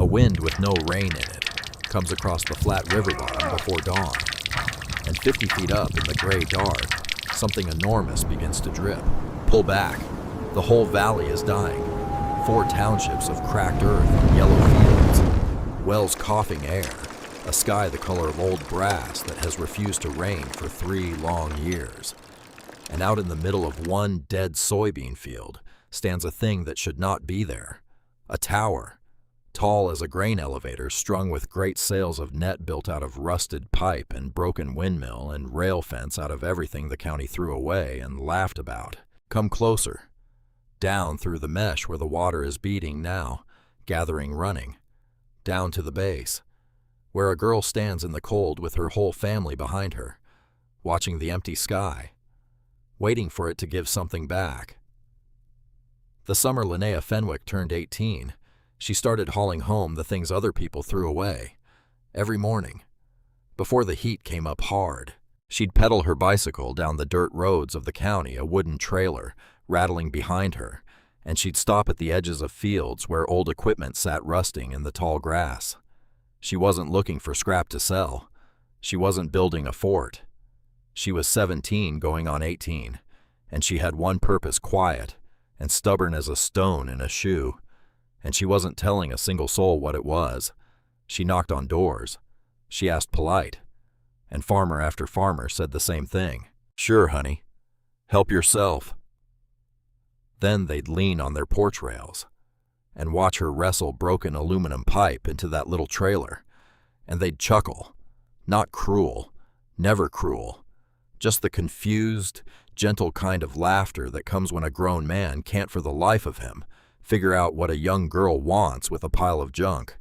A wind with no rain in it comes across the flat river bottom before dawn, and 50 feet up in the gray dark, something enormous begins to drip. Pull back. The whole valley is dying. 4 townships of cracked earth on yellow fields, wells coughing air, a sky the color of old brass that has refused to rain for 3 long years. And out in the middle of one dead soybean field stands a thing that should not be there. A tower, tall as a grain elevator strung with great sails of net built out of rusted pipe and broken windmill and rail fence out of everything the county threw away and laughed about. Come closer. Down through the mesh where the water is beating now, gathering running. Down to the base, where a girl stands in the cold with her whole family behind her, watching the empty sky, waiting for it to give something back. The summer Linnea Fenwick turned 18, she started hauling home the things other people threw away, every morning. Before the heat came up hard, she'd pedal her bicycle down the dirt roads of the county, a wooden trailer rattling behind her, and she'd stop at the edges of fields where old equipment sat rusting in the tall grass. She wasn't looking for scrap to sell. She wasn't building a fort. She was 17 going on 18, and she had one purpose, quiet and stubborn as a stone in a shoe. And she wasn't telling a single soul what it was. She knocked on doors. She asked polite. And farmer after farmer said the same thing. Sure, honey. Help yourself. Then they'd lean on their porch rails and watch her wrestle broken aluminum pipe into that little trailer. And they'd chuckle. Not cruel. Never cruel. Just the confused, gentle kind of laughter that comes when a grown man can't for the life of him figure out what a young girl wants with a pile of junk.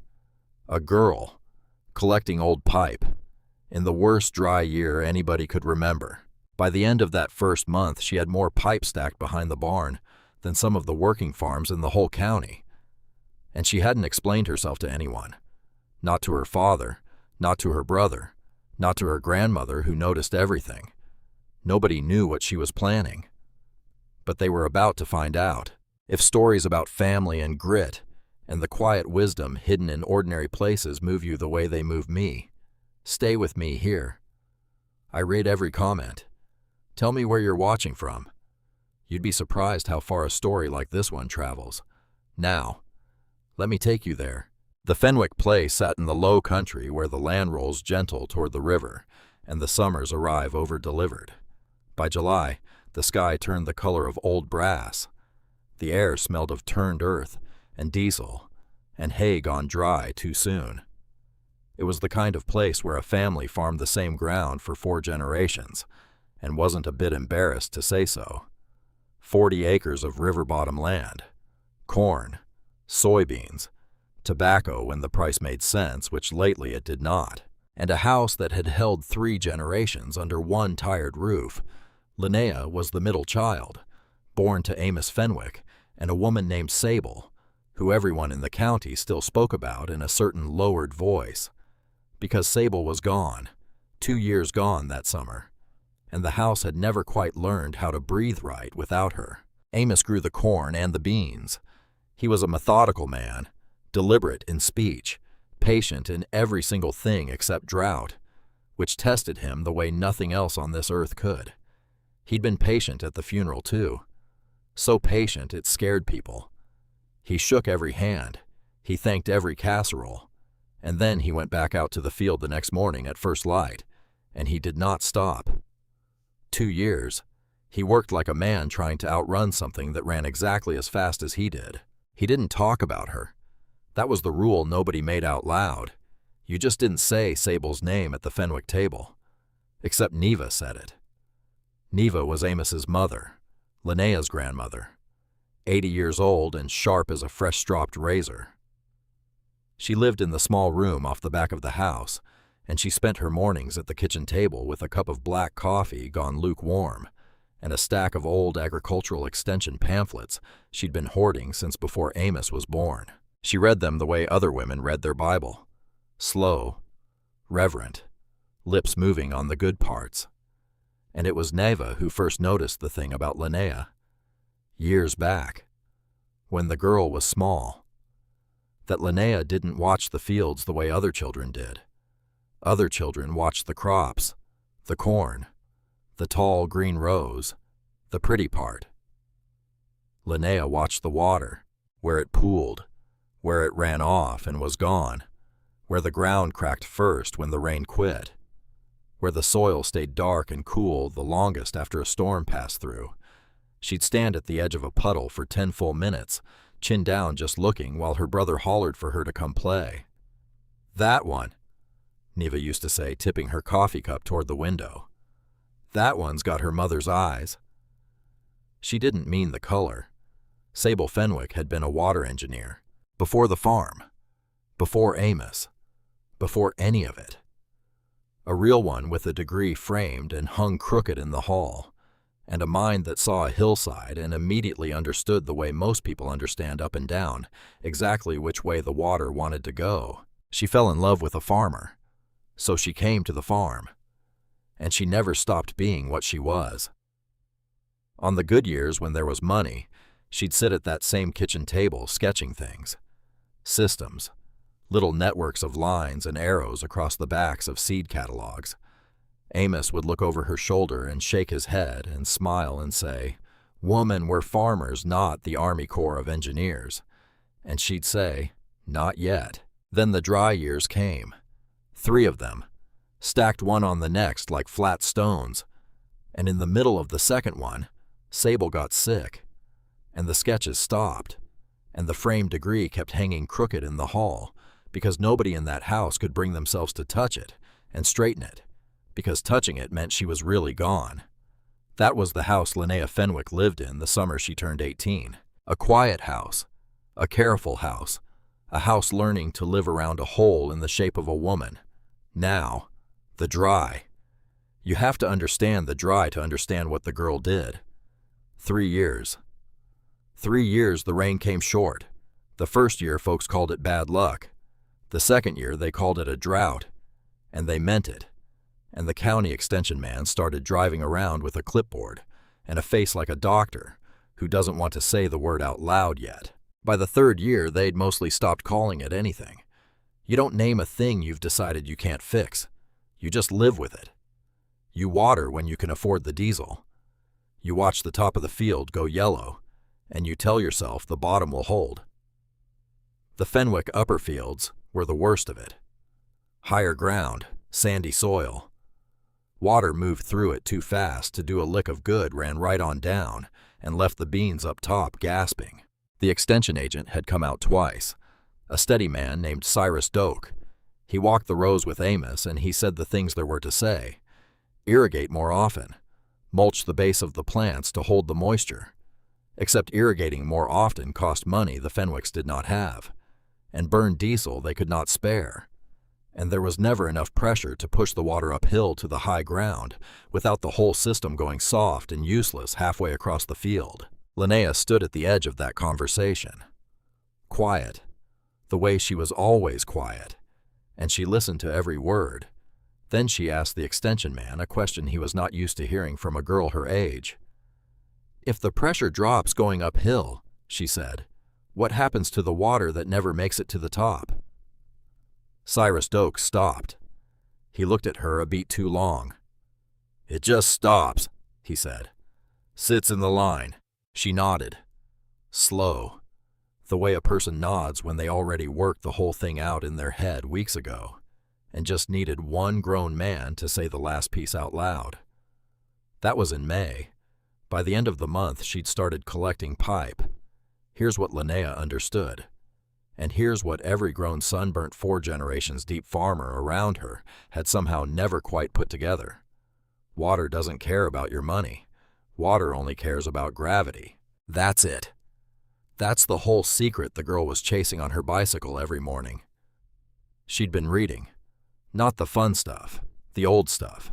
A girl, collecting old pipe, in the worst dry year anybody could remember. By the end of that first month, she had more pipe stacked behind the barn than some of the working farms in the whole county. And she hadn't explained herself to anyone. Not to her father, not to her brother, not to her grandmother who noticed everything. Nobody knew what she was planning. But they were about to find out. If stories about family and grit and the quiet wisdom hidden in ordinary places move you the way they move me, stay with me here. I read every comment. Tell me where you're watching from. You'd be surprised how far a story like this one travels. Now, let me take you there. The Fenwick place sat in the low country where the land rolls gentle toward the river and the summers arrive over-delivered. By July, the sky turned the color of old brass. The air smelled of turned earth and diesel and hay gone dry too soon. It was the kind of place where a family farmed the same ground for 4 generations and wasn't a bit embarrassed to say so. 40 acres of river bottom land, corn, soybeans, tobacco when the price made sense, which lately it did not, and a house that had held 3 generations under one tired roof. Linnea was the middle child, born to Amos Fenwick and a woman named Sable, who everyone in the county still spoke about in a certain lowered voice, because Sable was gone, 2 years gone that summer, and the house had never quite learned how to breathe right without her. Amos grew the corn and the beans. He was a methodical man, deliberate in speech, patient in every single thing except drought, which tested him the way nothing else on this earth could. He'd been patient at the funeral, too. So patient it scared people. He shook every hand. He thanked every casserole. And then he went back out to the field the next morning at first light, and he did not stop. 2 years. He worked like a man trying to outrun something that ran exactly as fast as he did. He didn't talk about her. That was the rule nobody made out loud. You just didn't say Sable's name at the Fenwick table. Except Neva said it. Neva was Amos's mother, Linnea's grandmother, 80 years old and sharp as a fresh-stropped razor. She lived in the small room off the back of the house, and she spent her mornings at the kitchen table with a cup of black coffee gone lukewarm and a stack of old agricultural extension pamphlets she'd been hoarding since before Amos was born. She read them the way other women read their Bible, slow, reverent, lips moving on the good parts. And it was Neva who first noticed the thing about Linnea, years back, when the girl was small. that Linnea didn't watch the fields the way other children did. Other children watched the crops, the corn, the tall green rows, the pretty part. Linnea watched the water, where it pooled, where it ran off and was gone, where the ground cracked first when the rain quit, where the soil stayed dark and cool the longest after a storm passed through. She'd stand at the edge of a puddle for 10 full minutes, chin down just looking while her brother hollered for her to come play. "That one," Neva used to say, tipping her coffee cup toward the window. "That one's got her mother's eyes." She didn't mean the color. Sable Fenwick had been a water engineer. Before the farm. Before Amos. Before any of it. A real one with a degree framed and hung crooked in the hall, and a mind that saw a hillside and immediately understood the way most people understand up and down, exactly which way the water wanted to go. She fell in love with a farmer, so she came to the farm, and she never stopped being what she was. On the good years when there was money, she'd sit at that same kitchen table sketching things. Systems, little networks of lines and arrows across the backs of seed catalogs. Amos would look over her shoulder and shake his head and smile and say, "Woman, we're farmers, not the Army Corps of Engineers." And she'd say, "Not yet." Then the dry years came. 3 of them, stacked one on the next like flat stones. And in the middle of the second one, Sable got sick, and the sketches stopped, and the framed degree kept hanging crooked in the hall, because nobody in that house could bring themselves to touch it and straighten it, because touching it meant she was really gone. That was the house Linnea Fenwick lived in the summer she turned 18. A quiet house, a careful house, a house learning to live around a hole in the shape of a woman. Now, the dry. You have to understand the dry to understand what the girl did. 3 years. 3 years the rain came short. The first year folks called it bad luck. The second year they called it a drought, and they meant it. And the county extension man started driving around with a clipboard and a face like a doctor who doesn't want to say the word out loud yet. By the 3rd year, they'd mostly stopped calling it anything. You don't name a thing you've decided you can't fix. You just live with it. You water when you can afford the diesel. You watch the top of the field go yellow, and you tell yourself the bottom will hold. The Fenwick upper fields were the worst of it. Higher ground, sandy soil. Water moved through it too fast to do a lick of good, ran right on down, and left the beans up top gasping. The extension agent had come out twice, a steady man named Cyrus Doak. He walked the rows with Amos, and he said the things there were to say. Irrigate more often. Mulch the base of the plants to hold the moisture. Except irrigating more often cost money the Fenwicks did not have, and burn diesel they could not spare. And there was never enough pressure to push the water uphill to the high ground without the whole system going soft and useless halfway across the field. Linnea stood at the edge of that conversation. Quiet, the way she was always quiet, and she listened to every word. Then she asked the extension man a question he was not used to hearing from a girl her age. "If the pressure drops going uphill," she said, "what happens to the water that never makes it to the top?" Cyrus Doak stopped. He looked at her a beat too long. "It just stops," he said. "Sits in the line." She nodded. Slow, the way a person nods when they already worked the whole thing out in their head weeks ago, and just needed one grown man to say the last piece out loud. That was in May. By the end of the month, she'd started collecting pipe. Here's what Linnea understood. And here's what every grown sunburnt 4 generations deep farmer around her had somehow never quite put together. Water doesn't care about your money. Water only cares about gravity. That's it. That's the whole secret the girl was chasing on her bicycle every morning. She'd been reading. Not the fun stuff, the old stuff.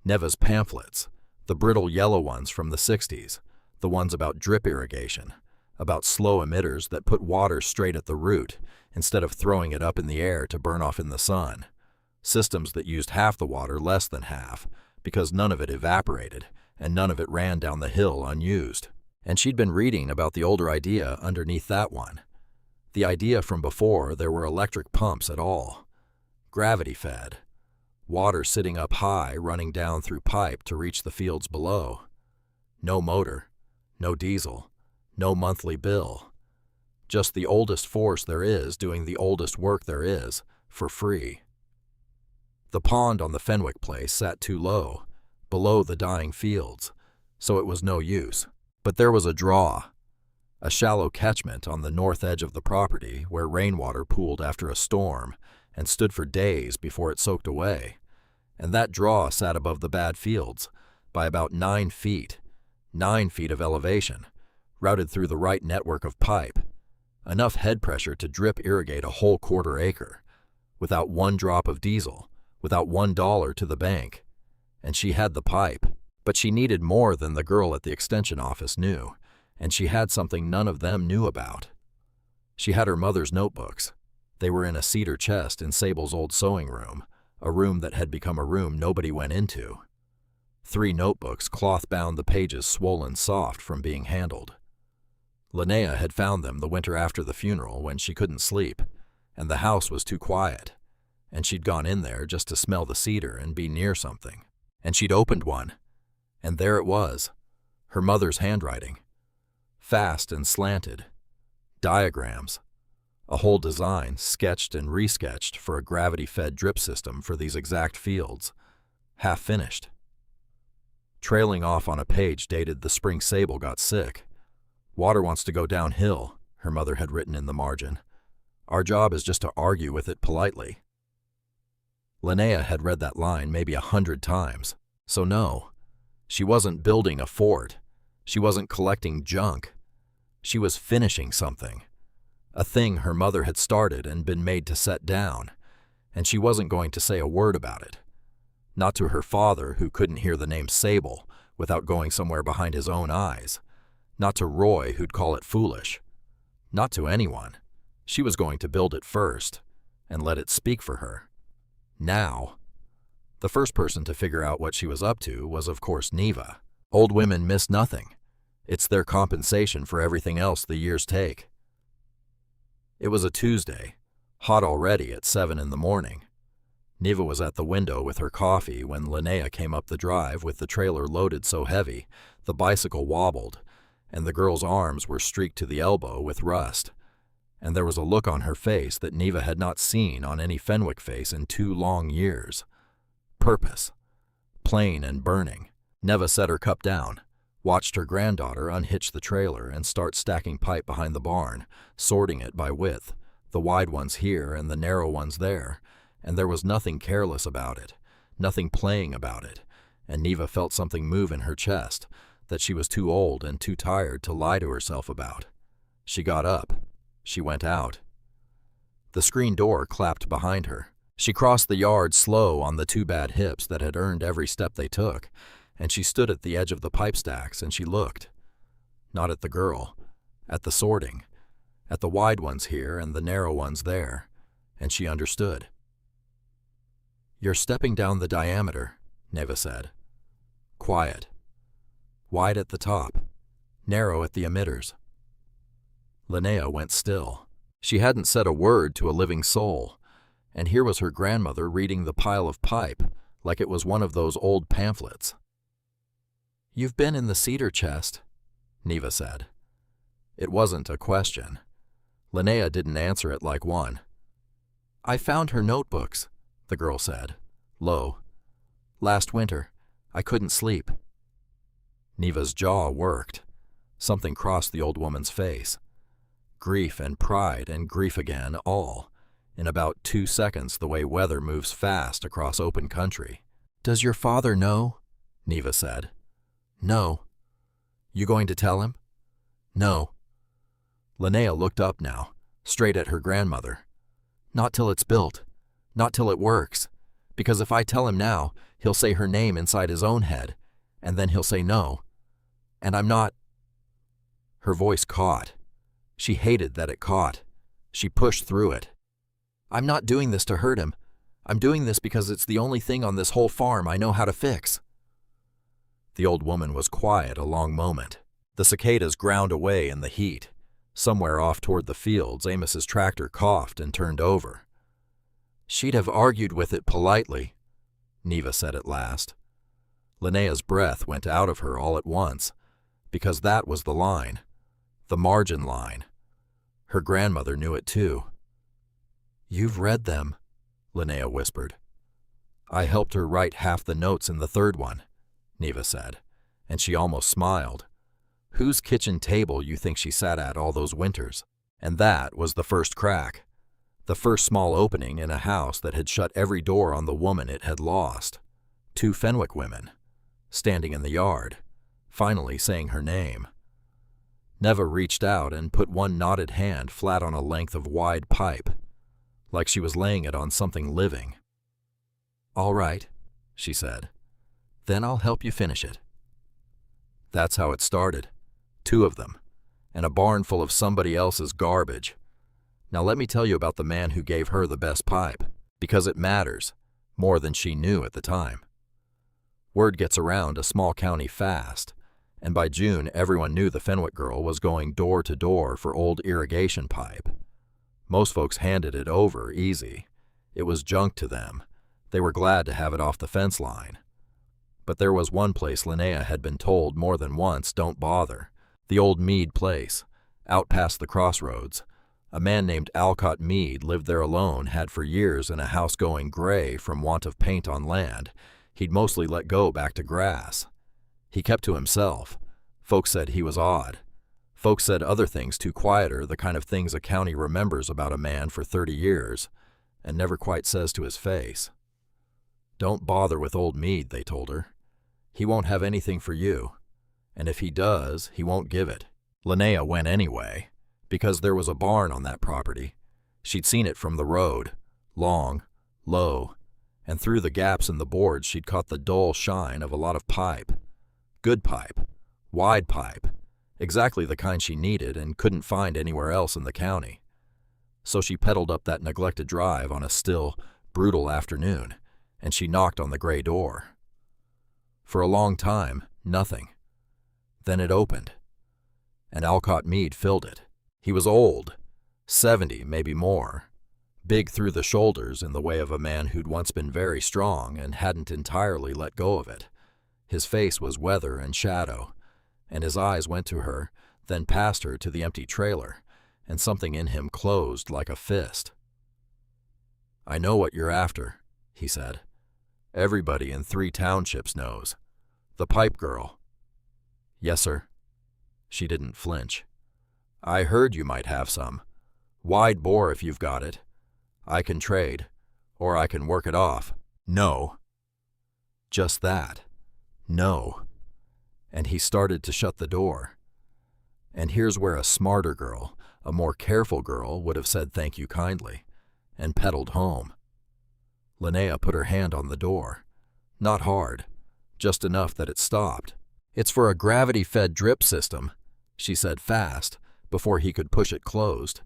Neva's pamphlets, the brittle yellow ones from the 60s, the ones about drip irrigation, about slow emitters that put water straight at the root instead of throwing it up in the air to burn off in the sun. Systems that used half the water less than half because none of it evaporated and none of it ran down the hill unused. And she'd been reading about the older idea underneath that one. The idea from before there were electric pumps at all. Gravity-fed. Water sitting up high, running down through pipe to reach the fields below. No motor, no diesel, no monthly bill. Just the oldest force there is doing the oldest work there is, for free. The pond on the Fenwick place sat too low, below the dying fields, so it was no use. But there was a draw. A shallow catchment on the north edge of the property where rainwater pooled after a storm and stood for days before it soaked away, and that draw sat above the bad fields by about 9 feet, 9 feet of elevation, routed through the right network of pipe, enough head pressure to drip irrigate a whole quarter acre, without one drop of diesel, without $1 to the bank. And she had the pipe, but she needed more than the girl at the extension office knew, and she had something none of them knew about. She had her mother's notebooks. They were in a cedar chest in Sable's old sewing room, a room that had become a room nobody went into. 3 notebooks, cloth-bound, the pages swollen soft from being handled. Linnea had found them the winter after the funeral when she couldn't sleep, and the house was too quiet, and she'd gone in there just to smell the cedar and be near something. And she'd opened one, and there it was, her mother's handwriting. Fast and slanted. Diagrams. A whole design sketched and resketched for a gravity-fed drip system for these exact fields, half finished. Trailing off on a page dated the spring Sable got sick. Water wants to go downhill, her mother had written in the margin. Our job is just to argue with it politely. Linnea had read that line maybe 100 times, so no, she wasn't building a fort. She wasn't collecting junk. She was finishing something. A thing her mother had started and been made to set down, and she wasn't going to say a word about it. Not to her father, who couldn't hear the name Sable without going somewhere behind his own eyes. Not to Roy, who'd call it foolish. Not to anyone. She was going to build it first, and let it speak for her. Now. The first person to figure out what she was up to was, of course, Neva. Old women miss nothing. It's their compensation for everything else the years take. It was a Tuesday, hot already at 7 in the morning. Neva was at the window with her coffee when Linnea came up the drive with the trailer loaded so heavy the bicycle wobbled, and the girl's arms were streaked to the elbow with rust, and there was a look on her face that Neva had not seen on any Fenwick face in 2 long years. Purpose. Plain and burning. Neva set her cup down, watched her granddaughter unhitch the trailer and start stacking pipe behind the barn, sorting it by width, the wide ones here and the narrow ones there, and there was nothing careless about it, nothing playing about it, and Neva felt something move in her chest that she was too old and too tired to lie to herself about. She got up. She went out. The screen door clapped behind her. She crossed the yard slow on the 2 bad hips that had earned every step they took, and she stood at the edge of the pipe stacks and she looked. Not at the girl, at the sorting, at the wide ones here and the narrow ones there, and she understood. "You're stepping down the diameter," Neva said. Quiet. Wide at the top, narrow at the emitters. Linnea went still. She hadn't said a word to a living soul, and here was her grandmother reading the pile of pipe like it was one of those old pamphlets. "You've been in the cedar chest," Neva said. It wasn't a question. Linnea didn't answer it like one. "I found her notebooks," the girl said, low. "Last winter. I couldn't sleep." Neva's jaw worked. Something crossed the old woman's face. Grief and pride and grief again, all, in about 2 seconds the way weather moves fast across open country. "Does your father know?" Neva said. "No." "You going to tell him?" "No." Linnea looked up now, straight at her grandmother. "Not till it's built. Not till it works. Because if I tell him now, he'll say her name inside his own head, and then he'll say no. And I'm not—" Her voice caught. She hated that it caught. She pushed through it. "I'm not doing this to hurt him. I'm doing this because it's the only thing on this whole farm I know how to fix." The old woman was quiet a long moment. The cicadas ground away in the heat. Somewhere off toward the fields, Amos's tractor coughed and turned over. "She'd have argued with it politely," Neva said at last. Linnea's breath went out of her all at once, because that was the line, the margin line. Her grandmother knew it too. "You've read them," Linnea whispered. "I helped her write half the notes in the third one," Neva said, and she almost smiled. "Whose kitchen table you think she sat at all those winters?" And that was the first crack, the first small opening in a house that had shut every door on the woman it had lost. 2 Fenwick women, standing in the yard, finally saying her name. Neva reached out and put one knotted hand flat on a length of wide pipe, like she was laying it on something living. "All right," she said. "Then I'll help you finish it." That's how it started. 2 of them, and a barn full of somebody else's garbage. Now let me tell you about the man who gave her the best pipe, because it matters, more than she knew at the time. Word gets around a small county fast, and by June everyone knew the Fenwick girl was going door to door for old irrigation pipe. Most folks handed it over easy. It was junk to them. They were glad to have it off the fence line. But there was one place Linnea had been told more than once, "Don't bother." The old Meade place, out past the crossroads. A man named Alcott Meade lived there alone, had for years in a house going gray from want of paint on land he'd mostly let go back to grass. He kept to himself. Folks said he was odd. Folks said other things too quieter, the kind of things a county remembers about a man for 30 years and never quite says to his face. "Don't bother with old Meade," they told her. "He won't have anything for you. And if he does, he won't give it." Linnea went anyway, because there was a barn on that property. She'd seen it from the road, long, low, and through the gaps in the boards she'd caught the dull shine of a lot of pipe. Good pipe, wide pipe, exactly the kind she needed and couldn't find anywhere else in the county. So she pedaled up that neglected drive on a still, brutal afternoon, and she knocked on the gray door. For a long time, nothing. Then it opened, and Alcott Meade filled it. He was old, 70, maybe more, big through the shoulders in the way of a man who'd once been very strong and hadn't entirely let go of it. His face was weather and shadow, and his eyes went to her, then past her to the empty trailer, and something in him closed like a fist. "I know what you're after," he said. "Everybody in 3 townships knows. The pipe girl." "Yes, sir." She didn't flinch. "I heard you might have some. Wide bore if you've got it. I can trade, or I can work it off." "No." Just that. No. And he started to shut the door. And here's where a smarter girl, a more careful girl, would have said thank you kindly, and pedaled home. Linnea put her hand on the door. Not hard, just enough that it stopped. "It's for a gravity-fed drip system," she said fast, before he could push it closed.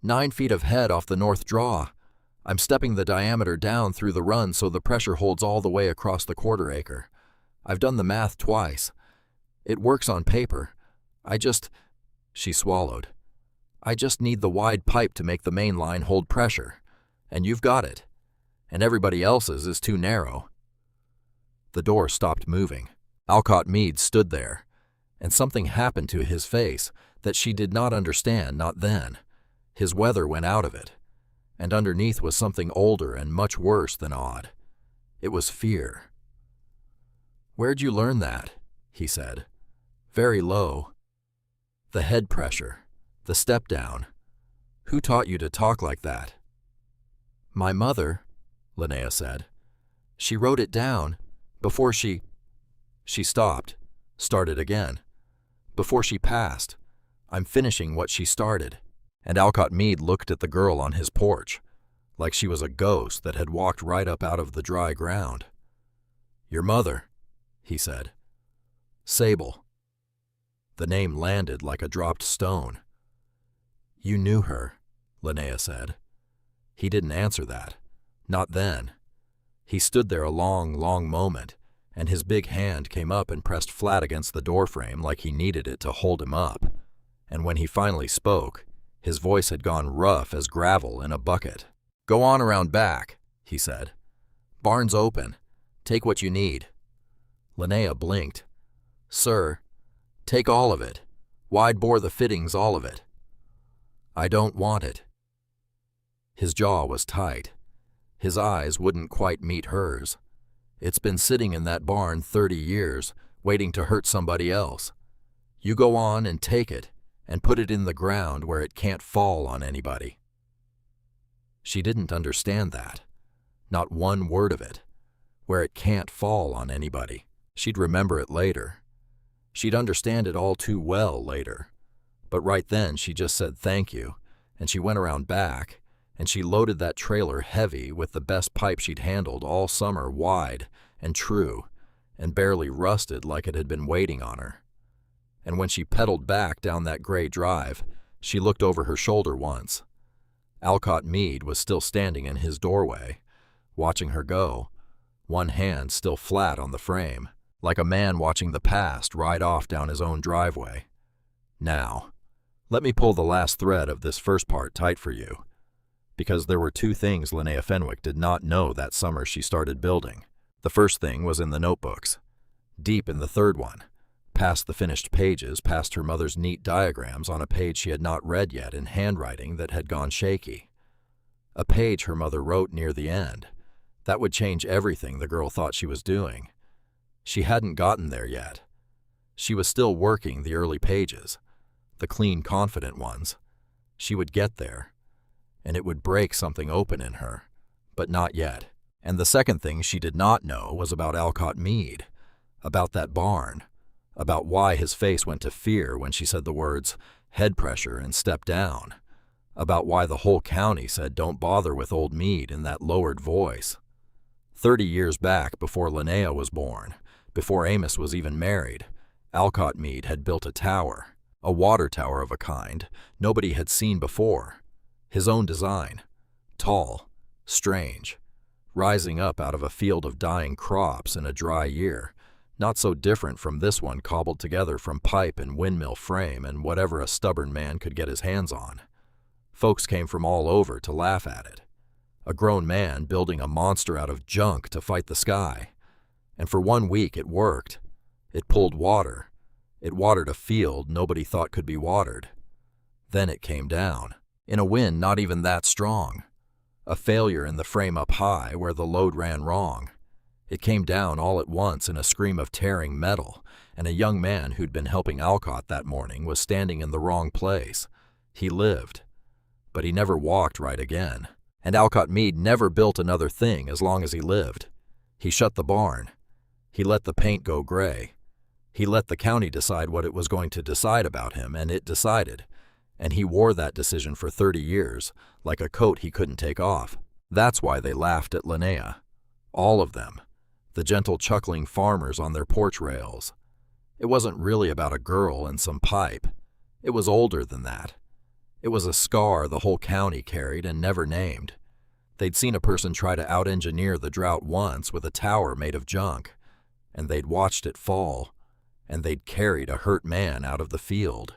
9 feet of head off the north draw. I'm stepping the diameter down through the run so the pressure holds all the way across the 1/4 acre. I've done the math twice. It works on paper. She swallowed. "I just need the wide pipe to make the main line hold pressure. And you've got it. And everybody else's is too narrow." The door stopped moving. Alcott Meade stood there, and something happened to his face that she did not understand, not then. His weather went out of it, and underneath was something older and much worse than odd. It was fear. "Where'd you learn that?" he said, very low. "The head pressure, the step down. Who taught you to talk like that?" "My mother," Linnea said. "She wrote it down before she..." She stopped, started again. "Before she passed. I'm finishing what she started." And Alcott Meade looked at the girl on his porch, like she was a ghost that had walked right up out of the dry ground. "Your mother," he said. "Sable." The name landed like a dropped stone. "You knew her," Linnea said. He didn't answer that. Not then. He stood there a long, long moment, and his big hand came up and pressed flat against the doorframe like he needed it to hold him up. And when he finally spoke, his voice had gone rough as gravel in a bucket. "Go on around back," he said. "Barn's open. Take what you need." Linnea blinked. "Sir, take all of it. Wide bore the fittings, all of it." "I don't want it." His jaw was tight. His eyes wouldn't quite meet hers. "It's been sitting in that barn 30 years, waiting to hurt somebody else. You go on and take it, and put it in the ground where it can't fall on anybody." She didn't understand that. Not one word of it. Where it can't fall on anybody. She'd remember it later. She'd understand it all too well later. But right then she just said thank you, and she went around back, and she loaded that trailer heavy with the best pipe she'd handled all summer, wide and true, and barely rusted like it had been waiting on her. And when she pedaled back down that gray drive, she looked over her shoulder once. Alcott Meade was still standing in his doorway, watching her go, one hand still flat on the frame, like a man watching the past ride off down his own driveway. Now, let me pull the last thread of this first part tight for you, because there were two things Linnea Fenwick did not know that summer she started building. The first thing was in the notebooks, deep in the third one, past the finished pages, past her mother's neat diagrams on a page she had not read yet in handwriting that had gone shaky. A page her mother wrote near the end. That would change everything the girl thought she was doing. She hadn't gotten there yet. She was still working the early pages, the clean, confident ones. She would get there, and it would break something open in her, but not yet. And the second thing she did not know was about Alcott Meade, about that barn, about why his face went to fear when she said the words head pressure and step down, about why the whole county said don't bother with old Meade in that lowered voice. 30 years back, before Linnea was born, before Amos was even married, Alcott Meade had built a tower, a water tower of a kind nobody had seen before. His own design, tall, strange, rising up out of a field of dying crops in a dry year, not so different from this one cobbled together from pipe and windmill frame and whatever a stubborn man could get his hands on. Folks came from all over to laugh at it. A grown man building a monster out of junk to fight the sky. And for 1 week it worked. It pulled water. It watered a field nobody thought could be watered. Then it came down, in a wind not even that strong. A failure in the frame up high where the load ran wrong. It came down all at once in a scream of tearing metal, and a young man who'd been helping Alcott that morning was standing in the wrong place. He lived, but he never walked right again. And Alcott Meade never built another thing as long as he lived. He shut the barn. He let the paint go gray. He let the county decide what it was going to decide about him, and it decided. And he wore that decision for 30 years, like a coat he couldn't take off. That's why they laughed at Linnea. All of them. The gentle chuckling farmers on their porch rails. It wasn't really about a girl and some pipe. It was older than that. It was a scar the whole county carried and never named. They'd seen a person try to out-engineer the drought once with a tower made of junk, and they'd watched it fall, and they'd carried a hurt man out of the field,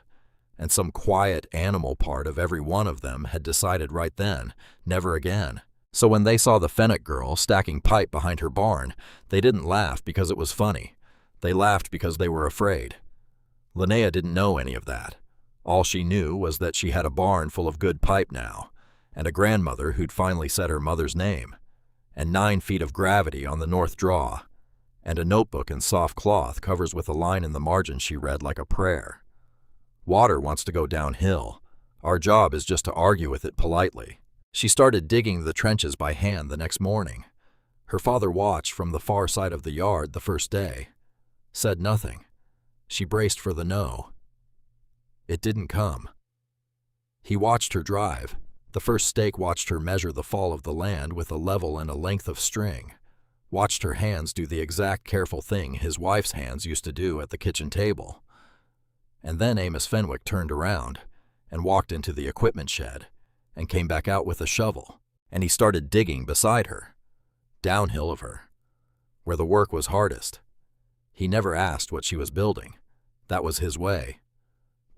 and some quiet animal part of every one of them had decided right then, never again. So when they saw the Fenwick girl stacking pipe behind her barn, they didn't laugh because it was funny. They laughed because they were afraid. Linnea didn't know any of that. All she knew was that she had a barn full of good pipe now, and a grandmother who'd finally said her mother's name, and 9 feet of gravity on the north draw, and a notebook in soft cloth covers with a line in the margin she read like a prayer. Water wants to go downhill. Our job is just to argue with it politely. She started digging the trenches by hand the next morning. Her father watched from the far side of the yard the first day. Said nothing. She braced for the no. It didn't come. He watched her drive. The first stake watched her measure the fall of the land with a level and a length of string. Watched her hands do the exact careful thing his wife's hands used to do at the kitchen table. And then Amos Fenwick turned around and walked into the equipment shed and came back out with a shovel, and he started digging beside her, downhill of her, where the work was hardest. He never asked what she was building. That was his way.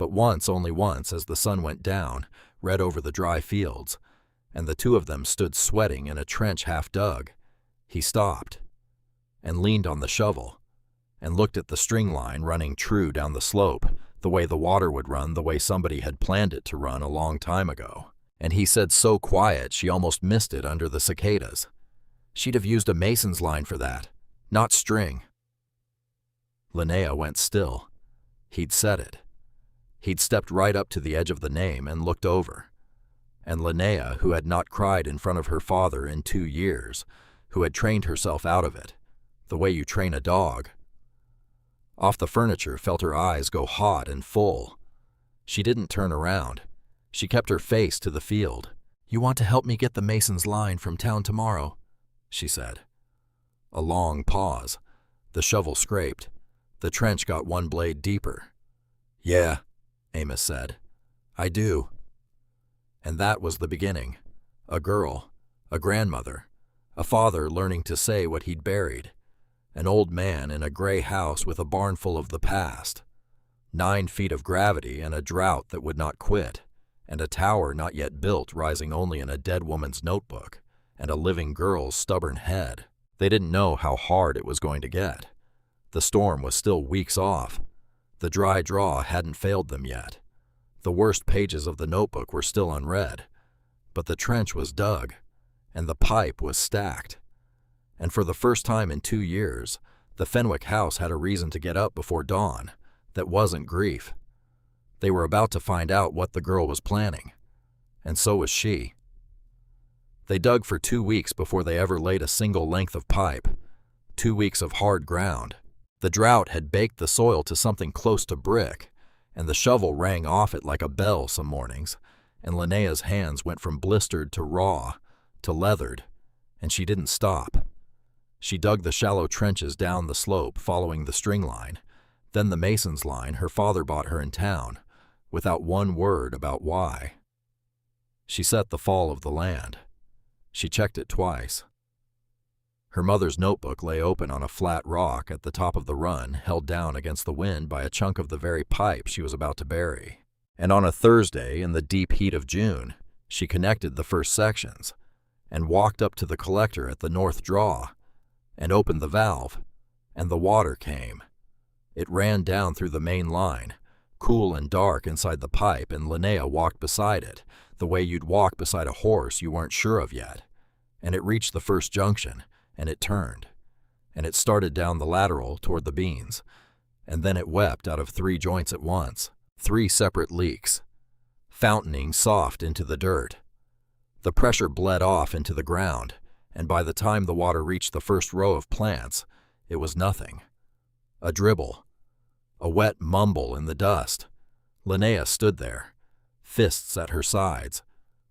But once, only once, as the sun went down, red over the dry fields, and the two of them stood sweating in a trench half dug, he stopped and leaned on the shovel and looked at the string line running true down the slope, the way the water would run, the way somebody had planned it to run a long time ago. And he said so quiet she almost missed it under the cicadas. She'd have used a mason's line for that, not string. Linnea went still. He'd said it. He'd stepped right up to the edge of the name and looked over. And Linnea, who had not cried in front of her father in 2 years, who had trained herself out of it, the way you train a dog, off the furniture felt her eyes go hot and full. She didn't turn around. She kept her face to the field. "You want to help me get the mason's line from town tomorrow?" she said. A long pause. The shovel scraped. The trench got one blade deeper. "Yeah," Amos said. "I do." And that was the beginning. A girl, a grandmother, a father learning to say what he'd buried, an old man in a gray house with a barn full of the past, 9 feet of gravity and a drought that would not quit, and a tower not yet built rising only in a dead woman's notebook, and a living girl's stubborn head. They didn't know how hard it was going to get. The storm was still weeks off. The dry draw hadn't failed them yet. The worst pages of the notebook were still unread, but the trench was dug, and the pipe was stacked. And for the first time in 2 years, the Fenwick house had a reason to get up before dawn that wasn't grief. They were about to find out what the girl was planning, and so was she. They dug for 2 weeks before they ever laid a single length of pipe, 2 weeks of hard ground. The drought had baked the soil to something close to brick, and the shovel rang off it like a bell some mornings, and Linnea's hands went from blistered to raw to leathered, and she didn't stop. She dug the shallow trenches down the slope following the string line, then the mason's line her father bought her in town, without one word about why. She set the fall of the land. She checked it twice. Her mother's notebook lay open on a flat rock at the top of the run, held down against the wind by a chunk of the very pipe she was about to bury. And on a Thursday in the deep heat of June, she connected the first sections and walked up to the collector at the north draw and opened the valve, and the water came. It ran down through the main line, cool and dark inside the pipe, and Linnea walked beside it, the way you'd walk beside a horse you weren't sure of yet. And it reached the first junction, and it turned, and it started down the lateral toward the beans, and then it wept out of 3 joints at once, 3 separate leaks, fountaining soft into the dirt. The pressure bled off into the ground, and by the time the water reached the first row of plants, it was nothing. A dribble, a wet mumble in the dust. Linnea stood there, fists at her sides,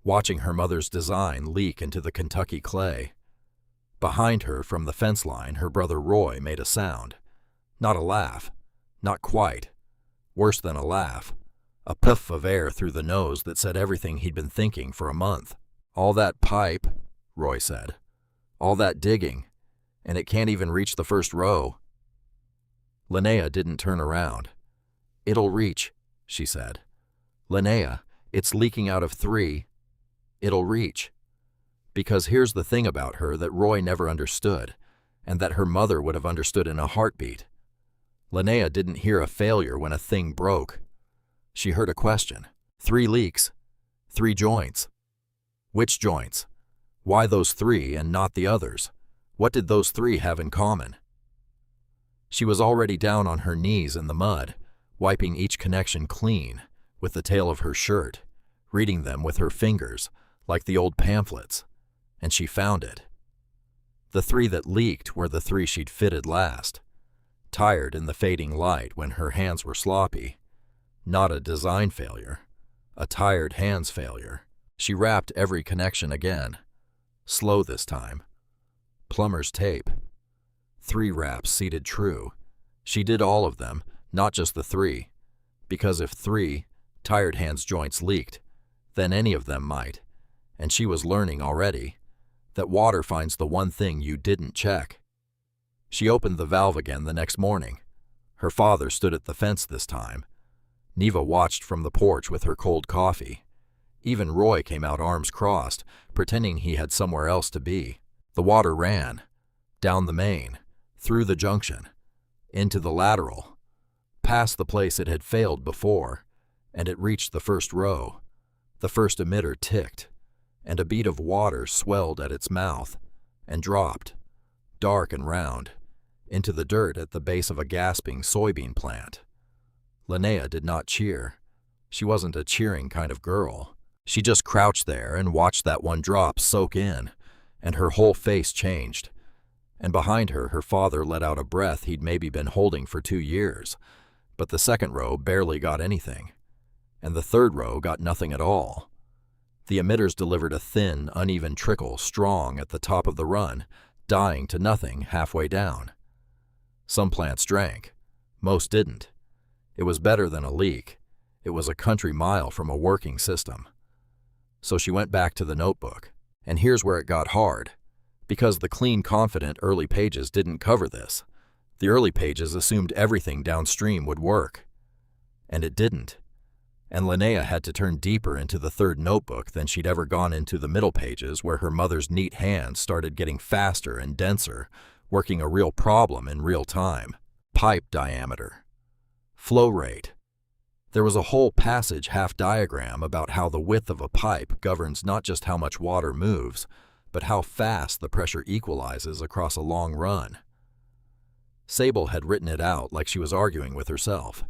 watching her mother's design leak into the Kentucky clay. Behind her, from the fence line, her brother Roy made a sound. Not a laugh, not quite. Worse than a laugh. A puff of air through the nose that said everything he'd been thinking for a month. "All that pipe," Roy said. "All that digging, and it can't even reach the first row." Linnea didn't turn around. "It'll reach," she said. "Linnea, it's leaking out of 3. It'll reach." Because here's the thing about her that Roy never understood, and that her mother would have understood in a heartbeat. Linnea didn't hear a failure when a thing broke. She heard a question. 3 leaks. 3 joints. Which joints? Why those 3 and not the others? What did those 3 have in common? She was already down on her knees in the mud, wiping each connection clean with the tail of her shirt, reading them with her fingers like the old pamphlets, and she found it. The 3 that leaked were the 3 she'd fitted last, tired in the fading light when her hands were sloppy. Not a design failure, a tired hands failure. She wrapped every connection again, slow this time. Plumber's tape. 3 wraps seated true. She did all of them, not just the 3, because if 3 tired hands joints leaked, then any of them might, and she was learning already that water finds the one thing you didn't check. She opened the valve again the next morning. Her father stood at the fence this time, Neva watched from the porch with her cold coffee. Even Roy came out arms crossed, pretending he had somewhere else to be. The water ran. Down the main, through the junction, into the lateral, past the place it had failed before, and it reached the first row. The first emitter ticked, and a bead of water swelled at its mouth and dropped, dark and round, into the dirt at the base of a gasping soybean plant. Linnea did not cheer. She wasn't a cheering kind of girl. She just crouched there and watched that one drop soak in, and her whole face changed. And behind her, her father let out a breath he'd maybe been holding for 2 years. But the second row barely got anything, and the third row got nothing at all. The emitters delivered a thin, uneven trickle strong at the top of the run, dying to nothing halfway down. Some plants drank. Most didn't. It was better than a leak. It was a country mile from a working system. So she went back to the notebook. And here's where it got hard. Because the clean, confident early pages didn't cover this. The early pages assumed everything downstream would work. And it didn't. And Linnea had to turn deeper into the third notebook than she'd ever gone into the middle pages, where her mother's neat hands started getting faster and denser, working a real problem in real time. Pipe diameter. Flow rate. There was a whole passage half diagram about how the width of a pipe governs not just how much water moves, but how fast the pressure equalizes across a long run. Sable had written it out like she was arguing with herself.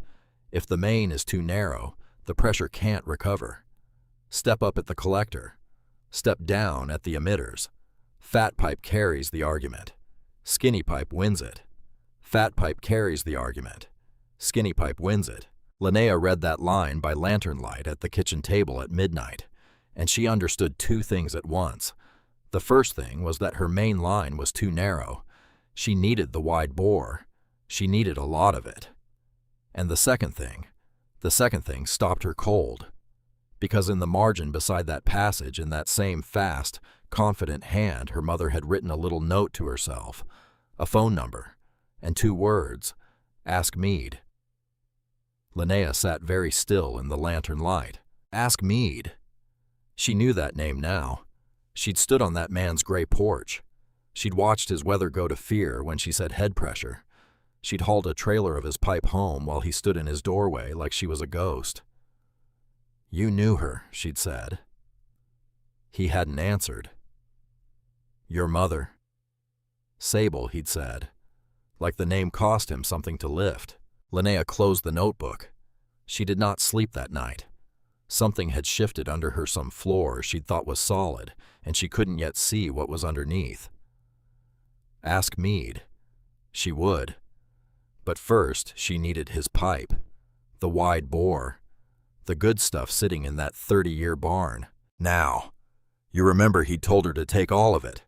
If the main is too narrow, the pressure can't recover. Step up at the collector. Step down at the emitters. Fat pipe carries the argument. Skinny pipe wins it. Fat pipe carries the argument. Skinny pipe wins it. Linnea read that line by lantern light at the kitchen table at midnight, and she understood 2 things at once. The first thing was that her main line was too narrow. She needed the wide bore. She needed a lot of it. And the second thing stopped her cold. Because in the margin beside that passage, in that same fast, confident hand, her mother had written a little note to herself, a phone number, and 2 words, "Ask Meade." Linnea sat very still in the lantern light. Ask Meade. She knew that name now. She'd stood on that man's gray porch. She'd watched his weather go to fear when she said head pressure. She'd hauled a trailer of his pipe home while he stood in his doorway like she was a ghost. "You knew her," she'd said. He hadn't answered. "Your mother." "Sable," he'd said, like the name cost him something to lift. Linnea closed the notebook. She did not sleep that night. Something had shifted under her, some floor she'd thought was solid, and she couldn't yet see what was underneath. Ask Meade. She would. But first, she needed his pipe. The wide bore. The good stuff sitting in that 30-year barn. Now. You remember he'd told her to take all of it.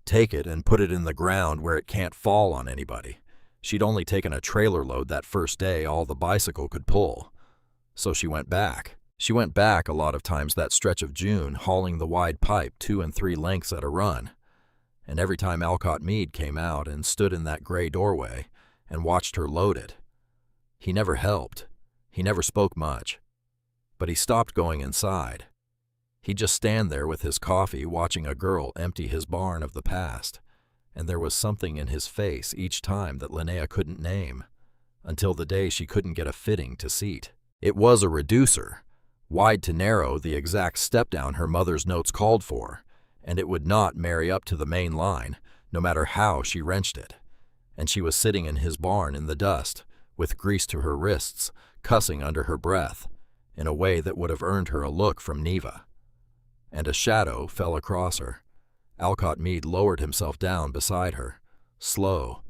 Take it and put it in the ground where it can't fall on anybody. She'd only taken a trailer load that first day, all the bicycle could pull. So she went back. She went back a lot of times that stretch of June, hauling the wide pipe 2 and 3 lengths at a run. And every time Alcott Meade came out and stood in that gray doorway and watched her load it. He never helped. He never spoke much. But he stopped going inside. He'd just stand there with his coffee watching a girl empty his barn of the past. And there was something in his face each time that Linnea couldn't name, until the day she couldn't get a fitting to seat. It was a reducer, wide to narrow, the exact step down her mother's notes called for, and it would not marry up to the main line, no matter how she wrenched it. And she was sitting in his barn in the dust, with grease to her wrists, cussing under her breath, in a way that would have earned her a look from Neva. And a shadow fell across her. Alcott Meade lowered himself down beside her, slow,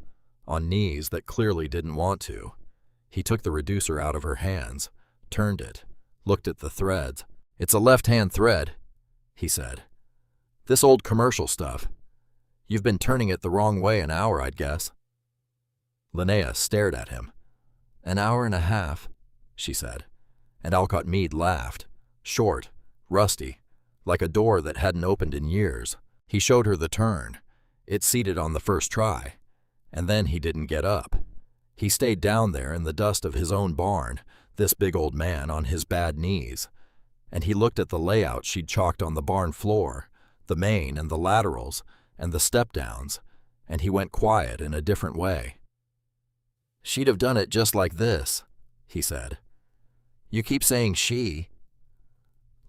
on knees that clearly didn't want to. He took the reducer out of her hands, turned it, looked at the threads. "It's a left-hand thread," he said. "This old commercial stuff. You've been turning it the wrong way an hour, I'd guess." Linnea stared at him. "An hour and a half," she said, and Alcott Meade laughed, short, rusty, like a door that hadn't opened in years. He showed her the turn. It seated on the first try, and then he didn't get up. He stayed down there in the dust of his own barn, this big old man on his bad knees, and he looked at the layout she'd chalked on the barn floor, the main and the laterals, and the step-downs, and he went quiet in a different way. "She'd have done it just like this," he said. "You keep saying she."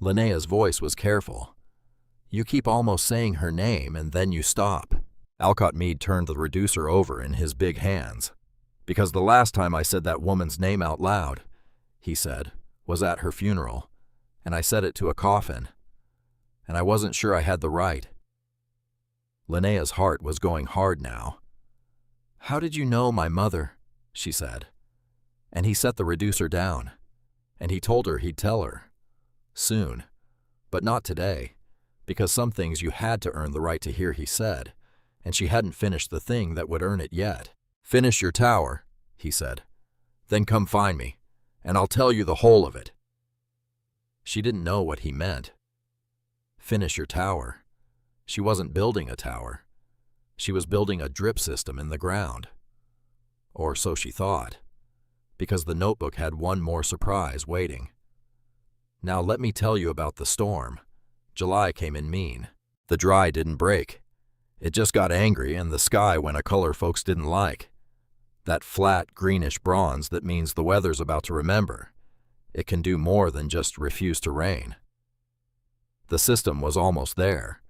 Linnea's voice was careful. "You keep almost saying her name, and then you stop." Alcott Mead turned the reducer over in his big hands. "Because the last time I said that woman's name out loud," he said, "was at her funeral, and I said it to a coffin, and I wasn't sure I had the right." Linnea's heart was going hard now. "How did you know my mother?" she said. And he set the reducer down, and he told her he'd tell her. Soon. But not today, because some things you had to earn the right to hear, he said, and she hadn't finished the thing that would earn it yet. "Finish your tower," he said. "Then come find me, and I'll tell you the whole of it." She didn't know what he meant. Finish your tower. She wasn't building a tower. She was building a drip system in the ground. Or so she thought, because the notebook had one more surprise waiting. "Now let me tell you about the storm. July came in mean. The dry didn't break. It just got angry, and the sky went a color folks didn't like. That flat, greenish bronze that means the weather's about to remember. It can do more than just refuse to rain." The system was almost there.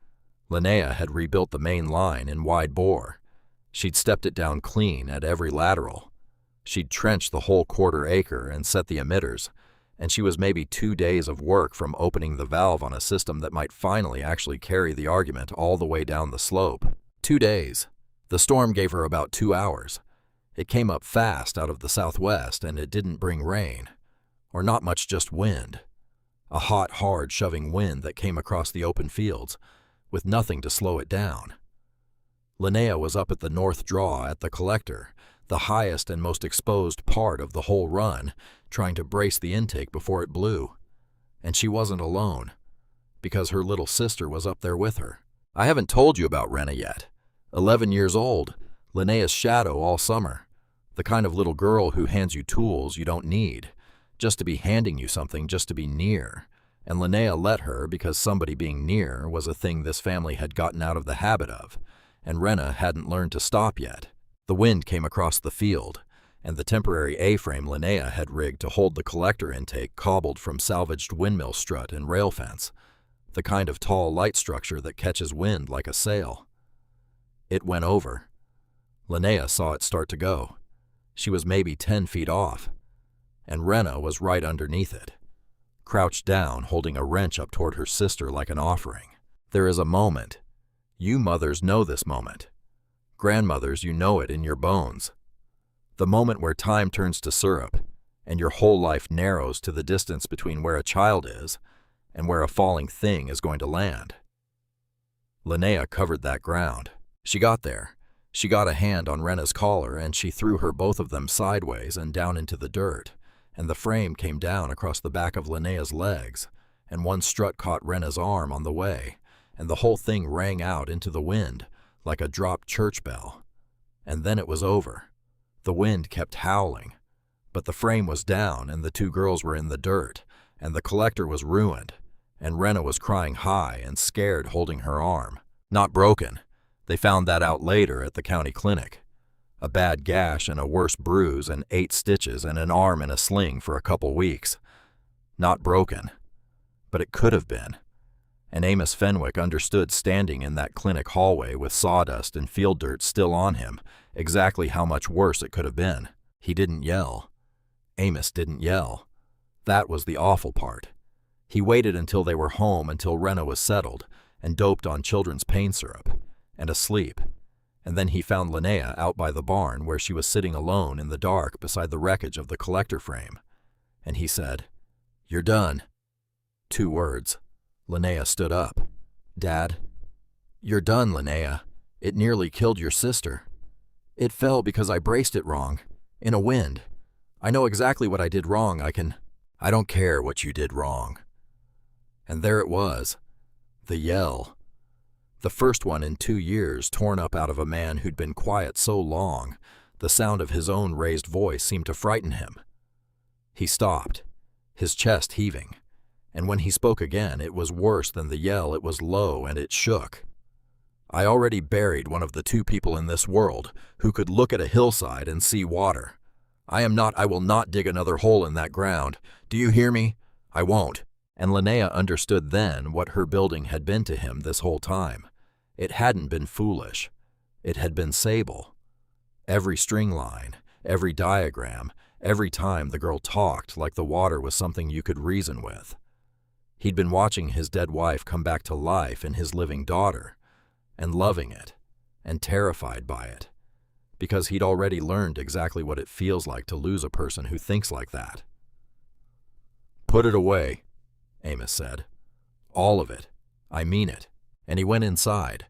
Linnea had rebuilt the main line in wide bore. She'd stepped it down clean at every lateral. She'd trenched the whole quarter-acre and set the emitters, and she was maybe 2 days of work from opening the valve on a system that might finally actually carry the argument all the way down the slope. 2 days. The storm gave her about 2 hours. It came up fast out of the southwest, and it didn't bring rain. Or not much, just wind. A hot, hard, shoving wind that came across the open fields, with nothing to slow it down. Linnea was up at the north draw at the collector, the highest and most exposed part of the whole run, trying to brace the intake before it blew. And she wasn't alone, because her little sister was up there with her. I haven't told you about Rena yet. 11 years old, Linnea's shadow all summer. The kind of little girl who hands you tools you don't need, just to be handing you something just to be near. And Linnea let her because somebody being near was a thing this family had gotten out of the habit of, and Rena hadn't learned to stop yet. The wind came across the field, and the temporary A-frame Linnea had rigged to hold the collector intake cobbled from salvaged windmill strut and rail fence, the kind of tall light structure that catches wind like a sail. It went over. Linnea saw it start to go. She was maybe 10 feet off, and Rena was right underneath it, crouched down, holding a wrench up toward her sister like an offering. There is a moment. You mothers know this moment. Grandmothers, you know it in your bones. The moment where time turns to syrup, and your whole life narrows to the distance between where a child is and where a falling thing is going to land. Linnea covered that ground. She got there. She got a hand on Rena's collar, and she threw her both of them sideways and down into the dirt, and the frame came down across the back of Linnea's legs, and one strut caught Rena's arm on the way, and the whole thing rang out into the wind like a dropped church bell. And then it was over. The wind kept howling, but the frame was down, and the 2 girls were in the dirt, and the collector was ruined, and Rena was crying high and scared, holding her arm. Not broken. They found that out later at the county clinic. A bad gash and a worse bruise and 8 stitches and an arm in a sling for a couple weeks. Not broken. But it could have been. And Amos Fenwick understood, standing in that clinic hallway with sawdust and field dirt still on him, exactly how much worse it could have been. He didn't yell. Amos didn't yell. That was the awful part. He waited until they were home, until Rena was settled and doped on children's pain syrup and asleep. And then he found Linnea out by the barn where she was sitting alone in the dark beside the wreckage of the collector frame. And he said, "You're done." 2 words. Linnea stood up. "Dad." "You're done, Linnea. It nearly killed your sister. It fell because I braced it wrong. In a wind. I know exactly what I did wrong. I don't care what you did wrong." And there it was. The yell. The first one in 2 years, torn up out of a man who'd been quiet so long, the sound of his own raised voice seemed to frighten him. He stopped, his chest heaving, and when he spoke again, it was worse than the yell. It was low and it shook. I already buried one of the two people in this world who could look at a hillside and see water. I will not dig another hole in that ground. Do you hear me? I won't. And Linnea understood then what her building had been to him this whole time. It hadn't been foolish. It had been Sable. Every string line, every diagram, every time the girl talked like the water was something you could reason with. He'd been watching his dead wife come back to life in his living daughter, and loving it, and terrified by it, because he'd already learned exactly what it feels like to lose a person who thinks like that. "Put it away," Amos said. "All of it. I mean it." And he went inside,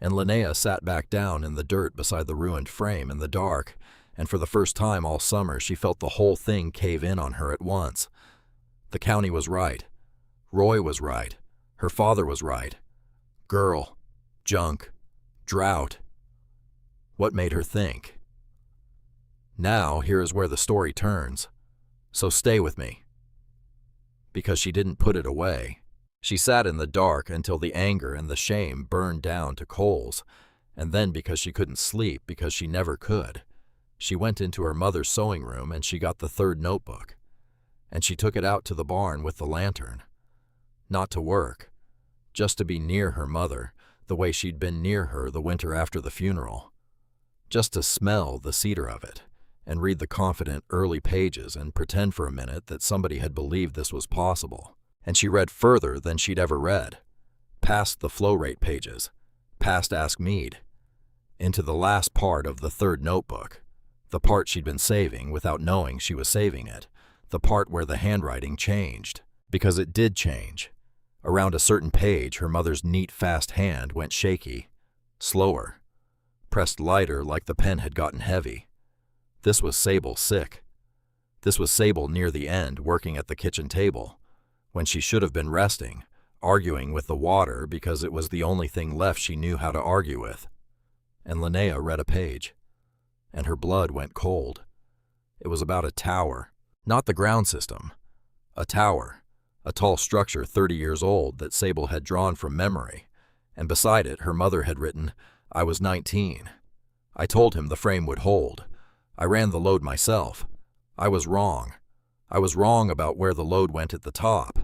and Linnea sat back down in the dirt beside the ruined frame in the dark, and for the first time all summer she felt the whole thing cave in on her at once. The county was right. Roy was right. Her father was right. Girl. Junk. Drought. What made her think? Now, here is where the story turns. So stay with me. Because she didn't put it away. She sat in the dark until the anger and the shame burned down to coals, and then because she couldn't sleep, because she never could, she went into her mother's sewing room and she got the third notebook, and she took it out to the barn with the lantern. Not to work, just to be near her mother, the way she'd been near her the winter after the funeral. Just to smell the cedar of it, and read the confident early pages and pretend for a minute that somebody had believed this was possible. And she read further than she'd ever read, past the flow rate pages, past Ask Mead, into the last part of the third notebook, the part she'd been saving without knowing she was saving it, the part where the handwriting changed, because it did change. Around a certain page, her mother's neat, fast hand went shaky, slower, pressed lighter like the pen had gotten heavy. This was Sable sick. This was Sable near the end, working at the kitchen table, when she should have been resting, arguing with the water because it was the only thing left she knew how to argue with. And Linnea read a page, and her blood went cold. It was about a tower, not the ground system. A tower, a tall structure 30 years old that Sable had drawn from memory, and beside it her mother had written, "I was 19. I told him the frame would hold. I ran the load myself. I was wrong. I was wrong about where the load went at the top,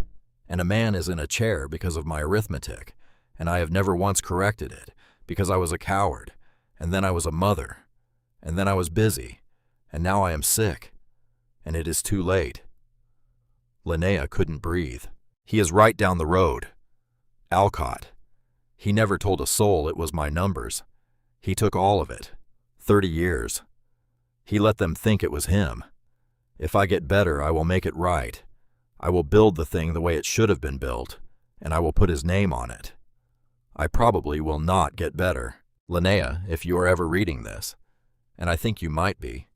and a man is in a chair because of my arithmetic, and I have never once corrected it, because I was a coward, and then I was a mother, and then I was busy, and now I am sick, and it is too late." Linnea couldn't breathe. "He is right down the road. Alcott. He never told a soul it was my numbers. He took all of it. 30 years. He let them think it was him. If I get better, I will make it right. I will build the thing the way it should have been built, and I will put his name on it. I probably will not get better." Linnea, if you are ever reading this, and I think you might be,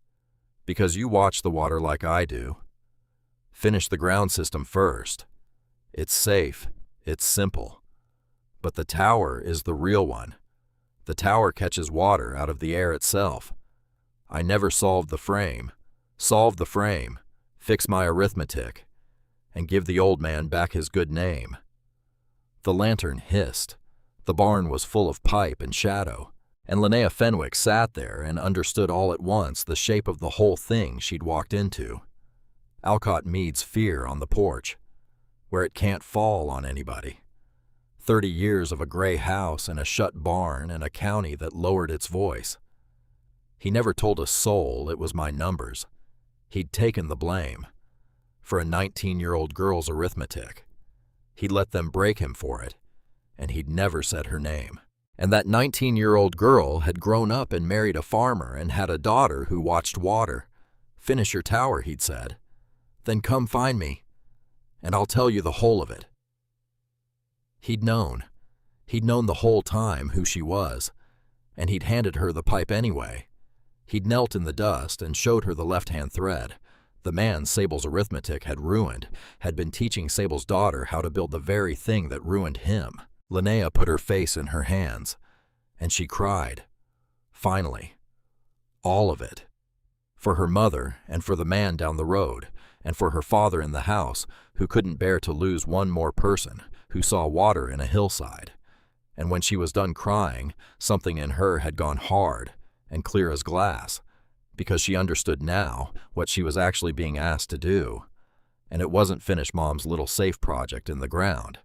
because you watch the water like I do, finish the ground system first. It's safe, it's simple. But the tower is the real one. The tower catches water out of the air itself. I never solved the frame. Solve the frame, fix my arithmetic, and give the old man back his good name. The lantern hissed. The barn was full of pipe and shadow, and Linnea Fenwick sat there and understood all at once the shape of the whole thing she'd walked into. Alcott Mead's fear on the porch, where it can't fall on anybody. 30 years of a gray house and a shut barn and a county that lowered its voice. He never told a soul it was my numbers. He'd taken the blame for a 19-year-old girl's arithmetic. He'd let them break him for it, and he'd never said her name. And that 19-year-old girl had grown up and married a farmer and had a daughter who watched water. "Finish your tower," he'd said. "Then come find me, and I'll tell you the whole of it." He'd known the whole time who she was, and he'd handed her the pipe anyway. He'd knelt in the dust and showed her the left-hand thread. The man Sable's arithmetic had ruined had been teaching Sable's daughter how to build the very thing that ruined him. Linnea put her face in her hands, and she cried. Finally. All of it. For her mother, and for the man down the road, and for her father in the house, who couldn't bear to lose one more person who saw water in a hillside. And when she was done crying, something in her had gone hard and clear as glass, because she understood now what she was actually being asked to do. And it wasn't finish Mom's little safe project in the ground.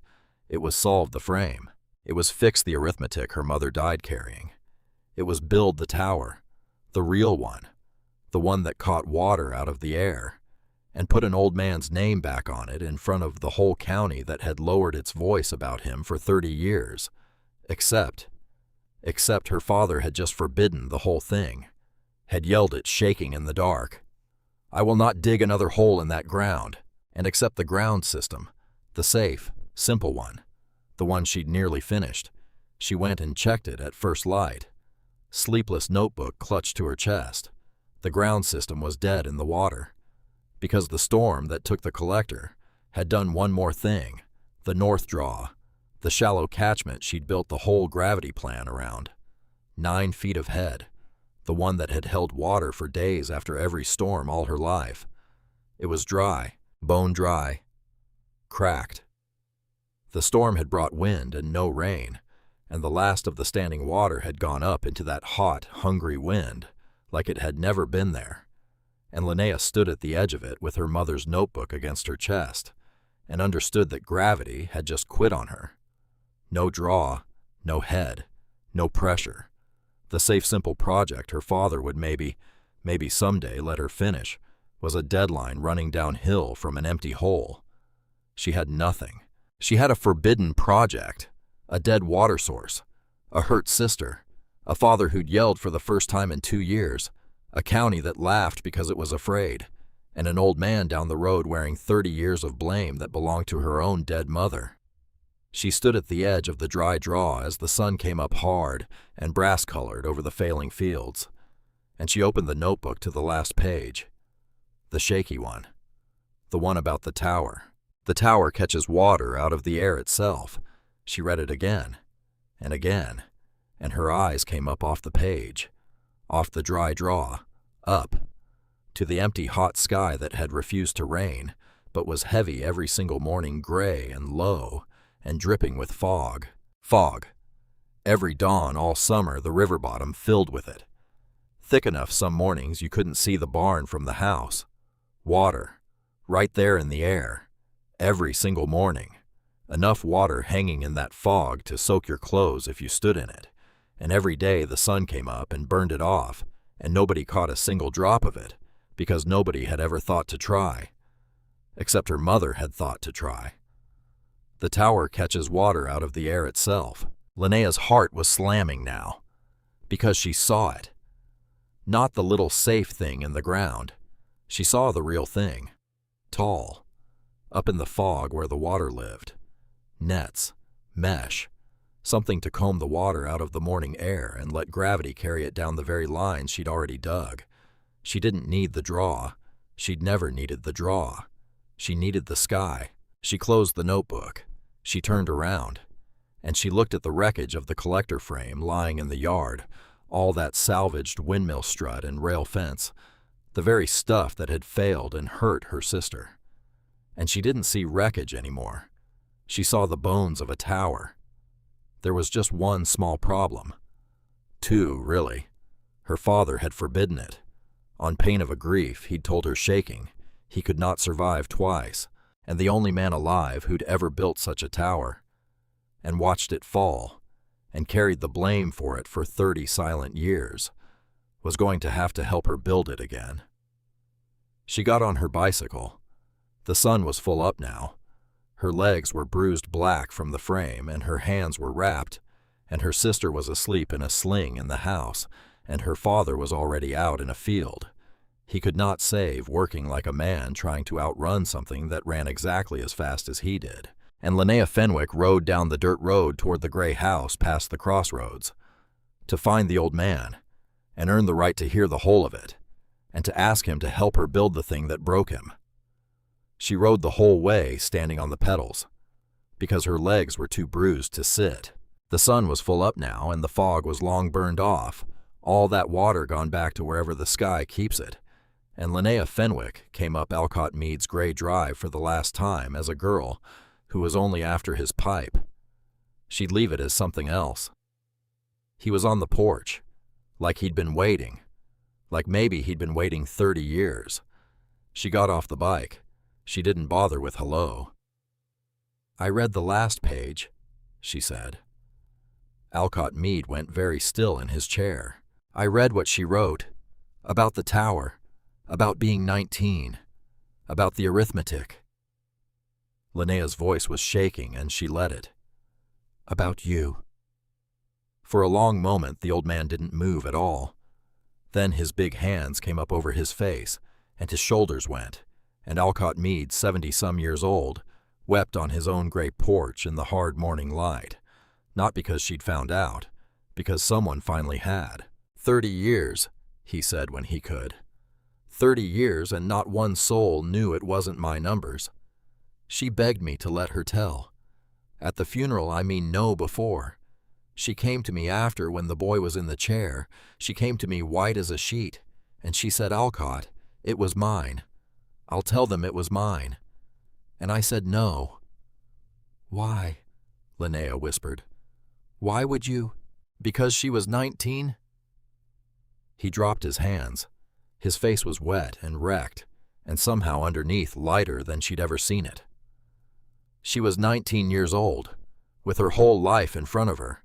It was solve the frame. It was fix the arithmetic her mother died carrying. It was build the tower, the real one, the one that caught water out of the air, and put an old man's name back on it in front of the whole county that had lowered its voice about him for 30 years. Except her father had just forbidden the whole thing, had yelled it shaking in the dark. I will not dig another hole in that ground, and except the ground system, the safe, simple one, the one she'd nearly finished. She went and checked it at first light. Sleepless notebook clutched to her chest. The ground system was dead in the water, because the storm that took the collector had done one more thing, the north draw, the shallow catchment she'd built the whole gravity plan around. 9 feet of head, the one that had held water for days after every storm all her life. It was dry, bone dry, cracked. The storm had brought wind and no rain, and the last of the standing water had gone up into that hot, hungry wind, like it had never been there. And Linnea stood at the edge of it with her mother's notebook against her chest, and understood that gravity had just quit on her. No draw, no head, no pressure. The safe, simple project her father would maybe someday let her finish was a deadline running downhill from an empty hole. She had nothing. She had a forbidden project, a dead water source, a hurt sister, a father who'd yelled for the first time in 2 years, a county that laughed because it was afraid, and an old man down the road wearing 30 years of blame that belonged to her own dead mother. She stood at the edge of the dry draw as the sun came up hard and brass-colored over the failing fields, and she opened the notebook to the last page, the shaky one, the one about the tower. The tower catches water out of the air itself. She read it again, and her eyes came up off the page, off the dry draw, up, to the empty hot sky that had refused to rain, but was heavy every single morning, gray and low, and dripping with fog. Fog. Every dawn all summer the river bottom filled with it. Thick enough some mornings you couldn't see the barn from the house. Water, right there in the air, every single morning. Enough water hanging in that fog to soak your clothes if you stood in it. And every day the sun came up and burned it off, and nobody caught a single drop of it, because nobody had ever thought to try. Except her mother had thought to try. The tower catches water out of the air itself. Linnea's heart was slamming now, because she saw it. Not the little safe thing in the ground. She saw the real thing. Tall. Up in the fog where the water lived. Nets. Mesh. Something to comb the water out of the morning air and let gravity carry it down the very lines she'd already dug. She didn't need the draw. She'd never needed the draw. She needed the sky. She closed the notebook. She turned around, and she looked at the wreckage of the collector frame lying in the yard, all that salvaged windmill strut and rail fence, the very stuff that had failed and hurt her sister. And she didn't see wreckage anymore. She saw the bones of a tower. There was just one small problem. 2, really. Her father had forbidden it. On pain of a grief, he'd told her shaking, he could not survive twice, and the only man alive who'd ever built such a tower, and watched it fall, and carried the blame for it for 30 silent years, was going to have to help her build it again. She got on her bicycle. The sun was full up now. Her legs were bruised black from the frame, and her hands were wrapped, and her sister was asleep in a sling in the house, and her father was already out in a field. He could not save, working like a man trying to outrun something that ran exactly as fast as he did. And Linnea Fenwick rode down the dirt road toward the gray house past the crossroads, to find the old man, and earn the right to hear the whole of it, and to ask him to help her build the thing that broke him. She rode the whole way standing on the pedals, because her legs were too bruised to sit. The sun was full up now, and the fog was long burned off, all that water gone back to wherever the sky keeps it, And Linnea Fenwick came up Alcott Mead's gray drive for the last time as a girl who was only after his pipe. She'd leave it as something else. He was on the porch, like he'd been waiting, like maybe he'd been waiting 30 years. She got off the bike. She didn't bother with hello. "I read the last page," she said. Alcott Mead went very still in his chair. "I read what she wrote, about the tower, about being 19, about the arithmetic." Linnea's voice was shaking and she let it. "About you." For a long moment the old man didn't move at all. Then his big hands came up over his face and his shoulders went, and Alcott Mead, 70-some years old, wept on his own gray porch in the hard morning light, not because she'd found out, because someone finally had. 30 years, he said when he could. 30 years and not one soul knew it wasn't my numbers. She begged me to let her tell. At the funeral, I mean no before. She came to me after when the boy was in the chair. She came to me white as a sheet, and she said, "Alcott, it was mine. I'll tell them it was mine." And I said no. "Why?" Linnea whispered. "Why would you? Because she was 19? He dropped his hands. His face was wet and wrecked, and somehow underneath lighter than she'd ever seen it. She was 19 years old, with her whole life in front of her,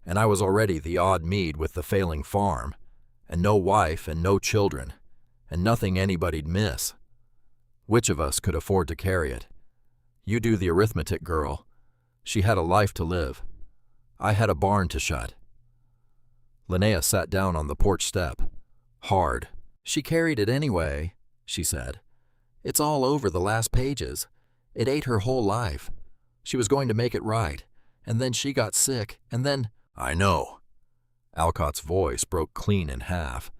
and I was already the odd Mead with the failing farm, and no wife and no children, and nothing anybody'd miss. Which of us could afford to carry it? You do the arithmetic, girl. She had a life to live. I had a barn to shut." Linnea sat down on the porch step, hard. "She carried it anyway," she said. "It's all over the last pages. It ate her whole life. She was going to make it right, and then she got sick, and then—" "I know." Alcott's voice broke clean in half.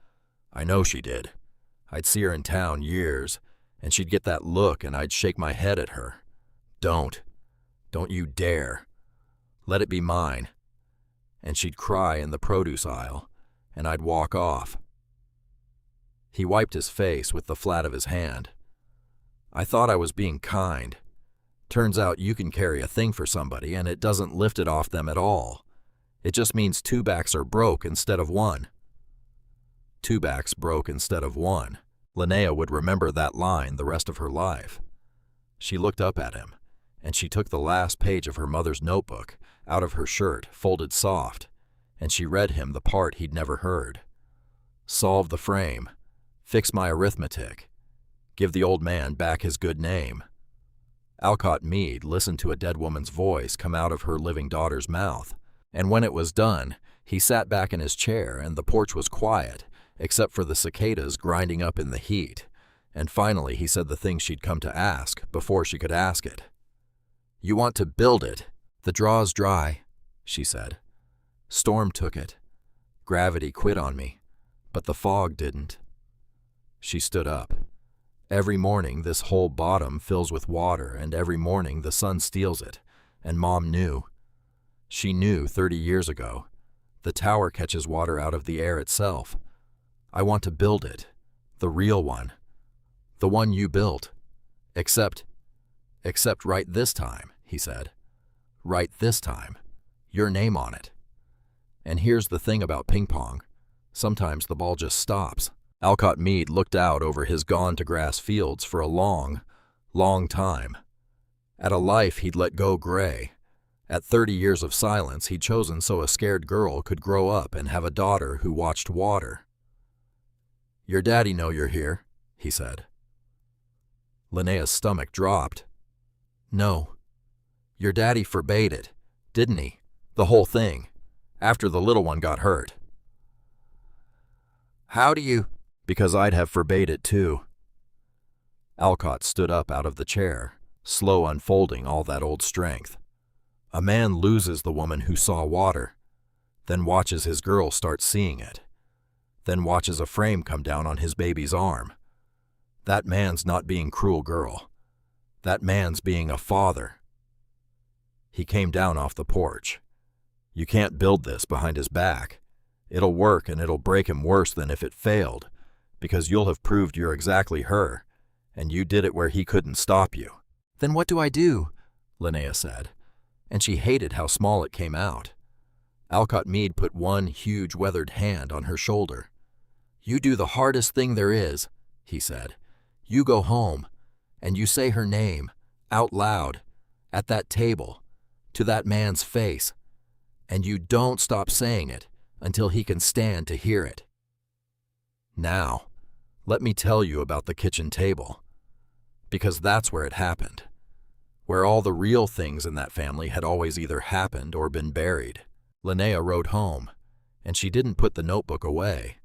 "I know she did. I'd see her in town years, and she'd get that look and I'd shake my head at her. Don't you dare. Let it be mine." And she'd cry in the produce aisle, and I'd walk off. He wiped his face with the flat of his hand. "I thought I was being kind. Turns out you can carry a thing for somebody and it doesn't lift it off them at all. It just means two backs are broke instead of one." Two backs broke instead of one. Linnea would remember that line the rest of her life. She looked up at him, and she took the last page of her mother's notebook out of her shirt, folded soft, and she read him the part he'd never heard. "Solve the frame. Fix my arithmetic. Give the old man back his good name." Alcott Mead listened to a dead woman's voice come out of her living daughter's mouth, and when it was done, he sat back in his chair and the porch was quiet, except for the cicadas grinding up in the heat, and finally he said the thing she'd come to ask before she could ask it. "You want to build it. The draw's dry," she said. "Storm took it. Gravity quit on me, but the fog didn't." She stood up. "Every morning this whole bottom fills with water, and every morning the sun steals it, and Mom knew. She knew 30 years ago. The tower catches water out of the air itself. I want to build it, the real one, the one you built. Except right this time," he said. "Right this time. Your name on it. And here's the thing about ping pong. Sometimes the ball just stops." Alcott Mead looked out over his gone-to-grass fields for a long, long time. At a life he'd let go gray. At 30 years of silence he'd chosen so a scared girl could grow up and have a daughter who watched water. "Your daddy know you're here," he said. Linnea's stomach dropped. "No. Your daddy forbade it, didn't he? The whole thing, after the little one got hurt." "How do you—" "Because I'd have forbade it too." Alcott stood up out of the chair, slow unfolding all that old strength. A man loses the woman who saw water, then watches his girl start seeing it, then watches a frame come down on his baby's arm. That man's not being cruel, girl. That man's being a father. He came down off the porch. "You can't build this behind his back. It'll work and it'll break him worse than if it failed, because you'll have proved you're exactly her, and you did it where he couldn't stop you." "Then what do I do?" Linnea said, and she hated how small it came out. Alcott Mead put one huge weathered hand on her shoulder. "You do the hardest thing there is," he said. "You go home, and you say her name, out loud, at that table, to that man's face, and you don't stop saying it until he can stand to hear it. Now, let me tell you about the kitchen table, because that's where it happened, where all the real things in that family had always either happened or been buried." Linnea rode home, and she didn't put the notebook away.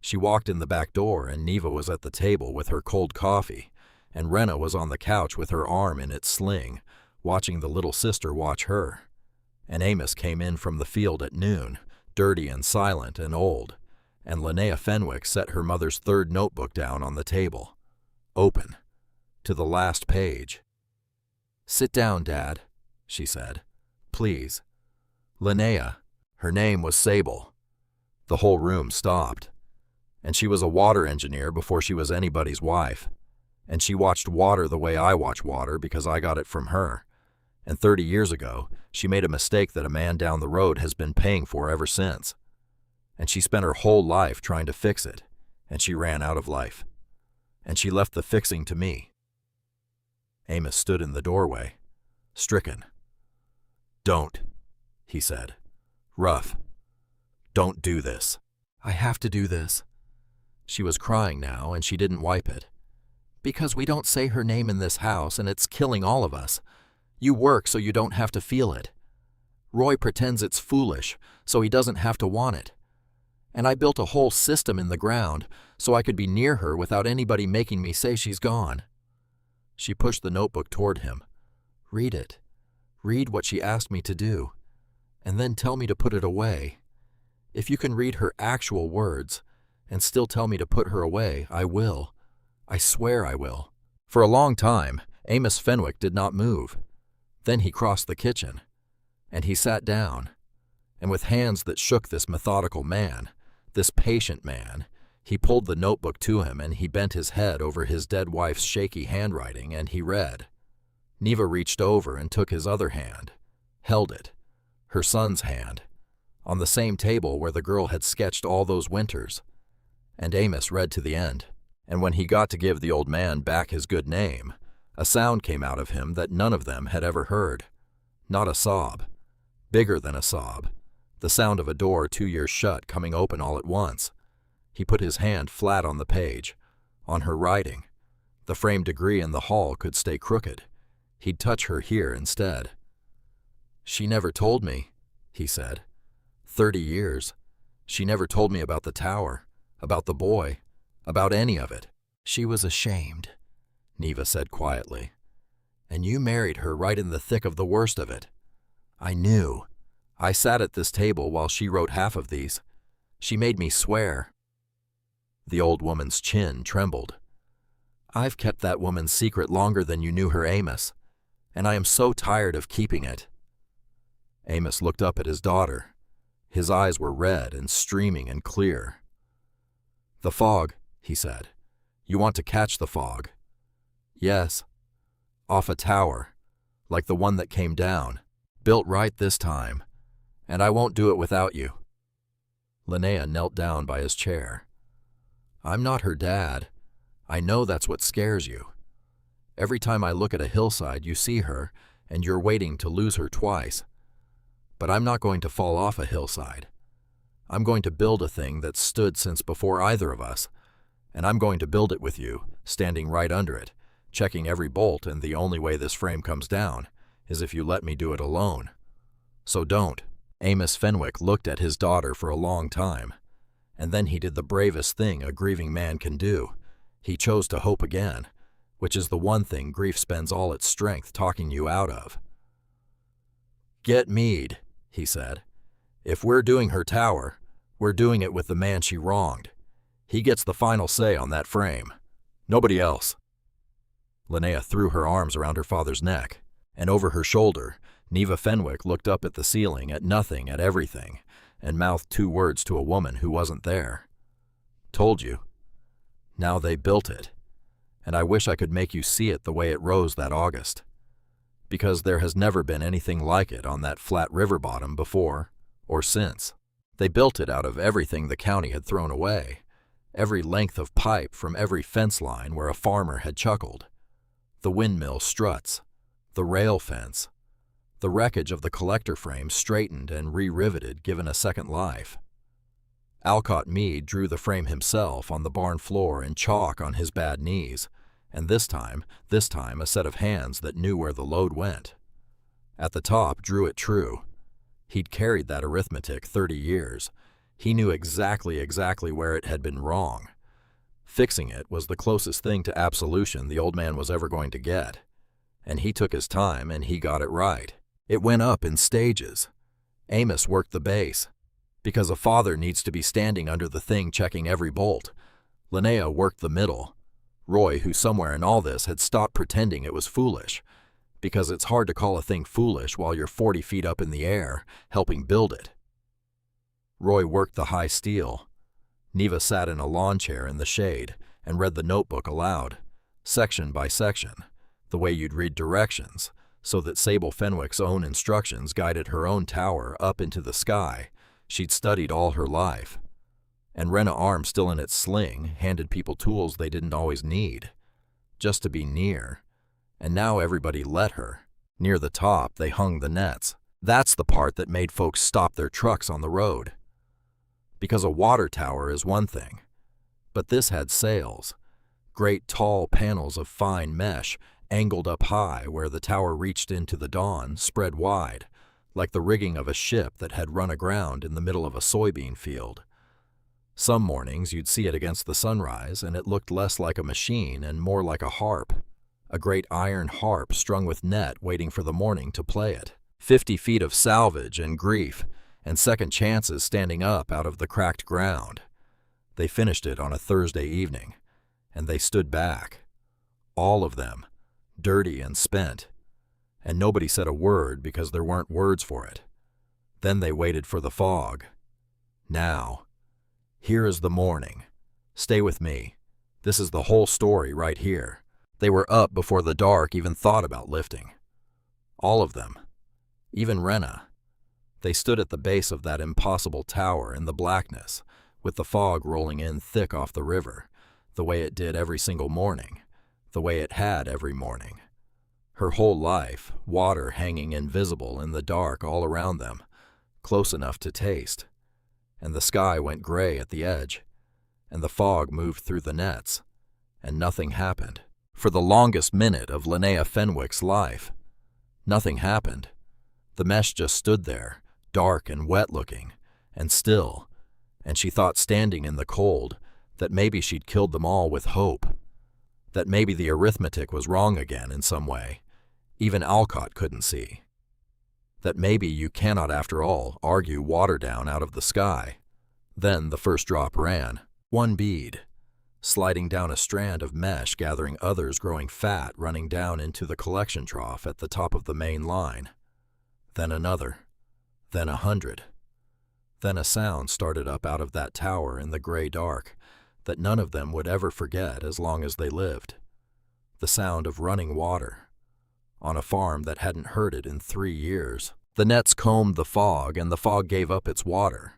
She walked in the back door, and Neva was at the table with her cold coffee, and Rena was on the couch with her arm in its sling, watching the little sister watch her. And Amos came in from the field at noon, dirty and silent and old, and Linnea Fenwick set her mother's third notebook down on the table, open, to the last page. "Sit down, Dad," she said. "Please." Linnea, her name was Sable. The whole room stopped. And she was a water engineer before she was anybody's wife. And she watched water the way I watch water because I got it from her. And 30 years ago, she made a mistake that a man down the road has been paying for ever since. And she spent her whole life trying to fix it, and she ran out of life. And she left the fixing to me. Amos stood in the doorway, stricken. "Don't," he said. "Rough. Don't do this." "I have to do this." She was crying now, and she didn't wipe it. "Because we don't say her name in this house, and it's killing all of us. You work so you don't have to feel it. Roy pretends it's foolish, so he doesn't have to want it. And I built a whole system in the ground so I could be near her without anybody making me say she's gone." She pushed the notebook toward him. "Read it. Read what she asked me to do. And then tell me to put it away. If you can read her actual words and still tell me to put her away, I will. I swear I will." For a long time, Amos Fenwick did not move. Then he crossed the kitchen, and he sat down, and with hands that shook this methodical man, this patient man, he pulled the notebook to him and he bent his head over his dead wife's shaky handwriting and he read. Neva reached over and took his other hand, held it, her son's hand, on the same table where the girl had sketched all those winters. And Amos read to the end, and when he got to give the old man back his good name, a sound came out of him that none of them had ever heard. Not a sob, bigger than a sob, the sound of a door 2 years shut coming open all at once. He put his hand flat on the page, on her writing. The framed degree in the hall could stay crooked. He'd touch her here instead. "She never told me," he said. 30 years. She never told me about the tower, about the boy, about any of it. "She was ashamed," Neva said quietly. "And you married her right in the thick of the worst of it. I knew. I sat at this table while she wrote half of these. She made me swear." The old woman's chin trembled. "I've kept that woman's secret longer than you knew her, Amos, and I am so tired of keeping it." Amos looked up at his daughter. His eyes were red and streaming and clear. "The fog," he said. "You want to catch the fog." "Yes. Off a tower, like the one that came down, built right this time, and I won't do it without you." Linnea knelt down by his chair. "I'm not her dad. I know that's what scares you. Every time I look at a hillside, you see her, and you're waiting to lose her twice. But I'm not going to fall off a hillside. I'm going to build a thing that's stood since before either of us, and I'm going to build it with you, standing right under it, checking every bolt, and the only way this frame comes down is if you let me do it alone. So don't." Amos Fenwick looked at his daughter for a long time, and then he did the bravest thing a grieving man can do. He chose to hope again, which is the one thing grief spends all its strength talking you out of. "Get Mead," he said. "If we're doing her tower, we're doing it with the man she wronged. He gets the final say on that frame. Nobody else." Linnea threw her arms around her father's neck, and over her shoulder, Neva Fenwick looked up at the ceiling, at nothing, at everything, and mouthed 2 words to a woman who wasn't there. "Told you. Now they built it, and I wish I could make you see it the way it rose that August, because there has never been anything like it on that flat river bottom before or since. They built it out of everything the county had thrown away, every length of pipe from every fence line where a farmer had chuckled, the windmill struts, the rail fence, the wreckage of the collector frame straightened and re-riveted, given a second life. Alcott Meade drew the frame himself on the barn floor in chalk on his bad knees, and this time a set of hands that knew where the load went. At the top drew it true. He'd carried that arithmetic 30 years. He knew exactly where it had been wrong. Fixing it was the closest thing to absolution the old man was ever going to get, and he took his time and he got it right. It went up in stages. Amos worked the base, because a father needs to be standing under the thing checking every bolt. Linnea worked the middle. Roy, who somewhere in all this had stopped pretending it was foolish, because it's hard to call a thing foolish while you're 40 feet up in the air, helping build it. Roy worked the high steel. Neva sat in a lawn chair in the shade and read the notebook aloud, section by section, the way you'd read directions, so that Sable Fenwick's own instructions guided her own tower up into the sky she'd studied all her life. And Rena, arm still in its sling, handed people tools they didn't always need, just to be near. And now everybody let her. Near the top, they hung the nets. That's the part that made folks stop their trucks on the road. Because a water tower is one thing, but this had sails, great tall panels of fine mesh angled up high where the tower reached into the dawn, spread wide, like the rigging of a ship that had run aground in the middle of a soybean field. Some mornings you'd see it against the sunrise, and it looked less like a machine and more like a harp, a great iron harp strung with net waiting for the morning to play it. 50 feet of salvage and grief, and second chances standing up out of the cracked ground. They finished it on a Thursday evening, and they stood back, all of them, dirty and spent, and nobody said a word because there weren't words for it. Then they waited for the fog. Now, here is the morning. Stay with me. This is the whole story right here. They were up before the dark even thought about lifting. All of them. Even Rena. They stood at the base of that impossible tower in the blackness, with the fog rolling in thick off the river, the way it did every single morning, the way it had every morning. Her whole life, water hanging invisible in the dark all around them, close enough to taste. And the sky went gray at the edge, and the fog moved through the nets, and nothing happened. For the longest minute of Linnea Fenwick's life, nothing happened. The mesh just stood there, dark and wet-looking, and still, and she thought, standing in the cold, that maybe she'd killed them all with hope, that maybe the arithmetic was wrong again in some way, even Alcott couldn't see, that maybe you cannot, after all, argue water down out of the sky. Then the first drop ran, one bead, sliding down a strand of mesh, gathering others, growing fat, running down into the collection trough at the top of the main line. Then another, then 100. Then a sound started up out of that tower in the gray dark that none of them would ever forget as long as they lived. The sound of running water, on a farm that hadn't heard it in 3 years. The nets combed the fog, and the fog gave up its water,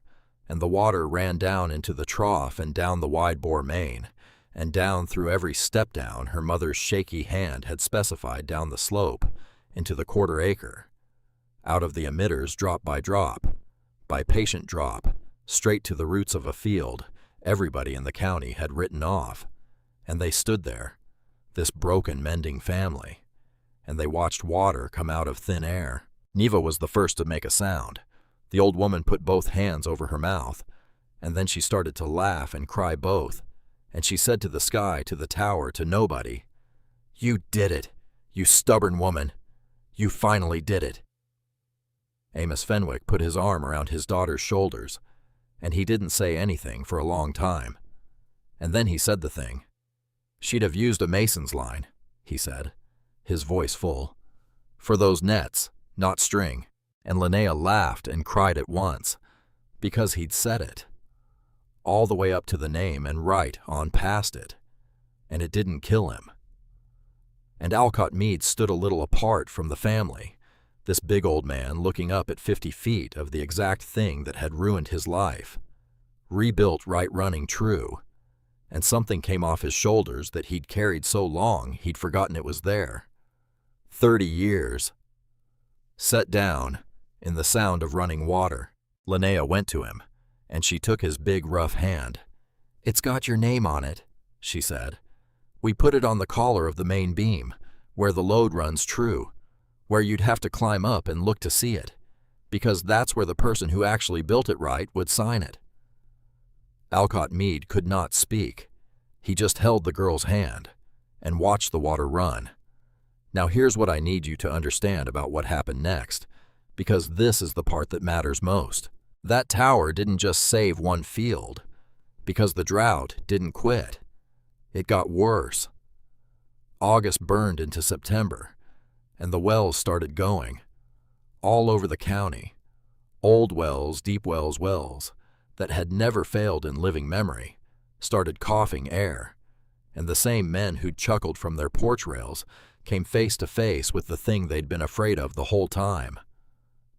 and the water ran down into the trough and down the wide-bore main, and down through every step down her mother's shaky hand had specified down the slope into the quarter-acre, out of the emitters drop, by patient drop, straight to the roots of a field everybody in the county had written off. And they stood there, this broken mending family, and they watched water come out of thin air. Neva was the first to make a sound. The old woman put both hands over her mouth, and then she started to laugh and cry both, and she said to the sky, to the tower, to nobody, "You did it, you stubborn woman. You finally did it." Amos Fenwick put his arm around his daughter's shoulders, and he didn't say anything for a long time. And then he said the thing. "She'd have used a mason's line," he said, his voice full, "for those nets, not string." And Linnea laughed and cried at once, because he'd said it. All the way up to the name and right on past it. and it didn't kill him. And Alcott Mead stood a little apart from the family, this big old man looking up at 50 feet of the exact thing that had ruined his life. Rebuilt right running true, and something came off his shoulders that he'd carried so long he'd forgotten it was there. 30 years. Set down, in the sound of running water, Linnea went to him, and she took his big rough hand. "It's got your name on it," she said. "We put it on the collar of the main beam, where the load runs true, where you'd have to climb up and look to see it, because that's where the person who actually built it right would sign it." Alcott Mead could not speak. He just held the girl's hand and watched the water run. Now here's what I need you to understand about what happened next, because this is the part that matters most. That tower didn't just save one field, because the drought didn't quit. It got worse. August burned into September, and the wells started going. All over the county. Old wells, deep wells that had never failed in living memory, started coughing air, and the same men who'd chuckled from their porch rails came face to face with the thing they'd been afraid of the whole time.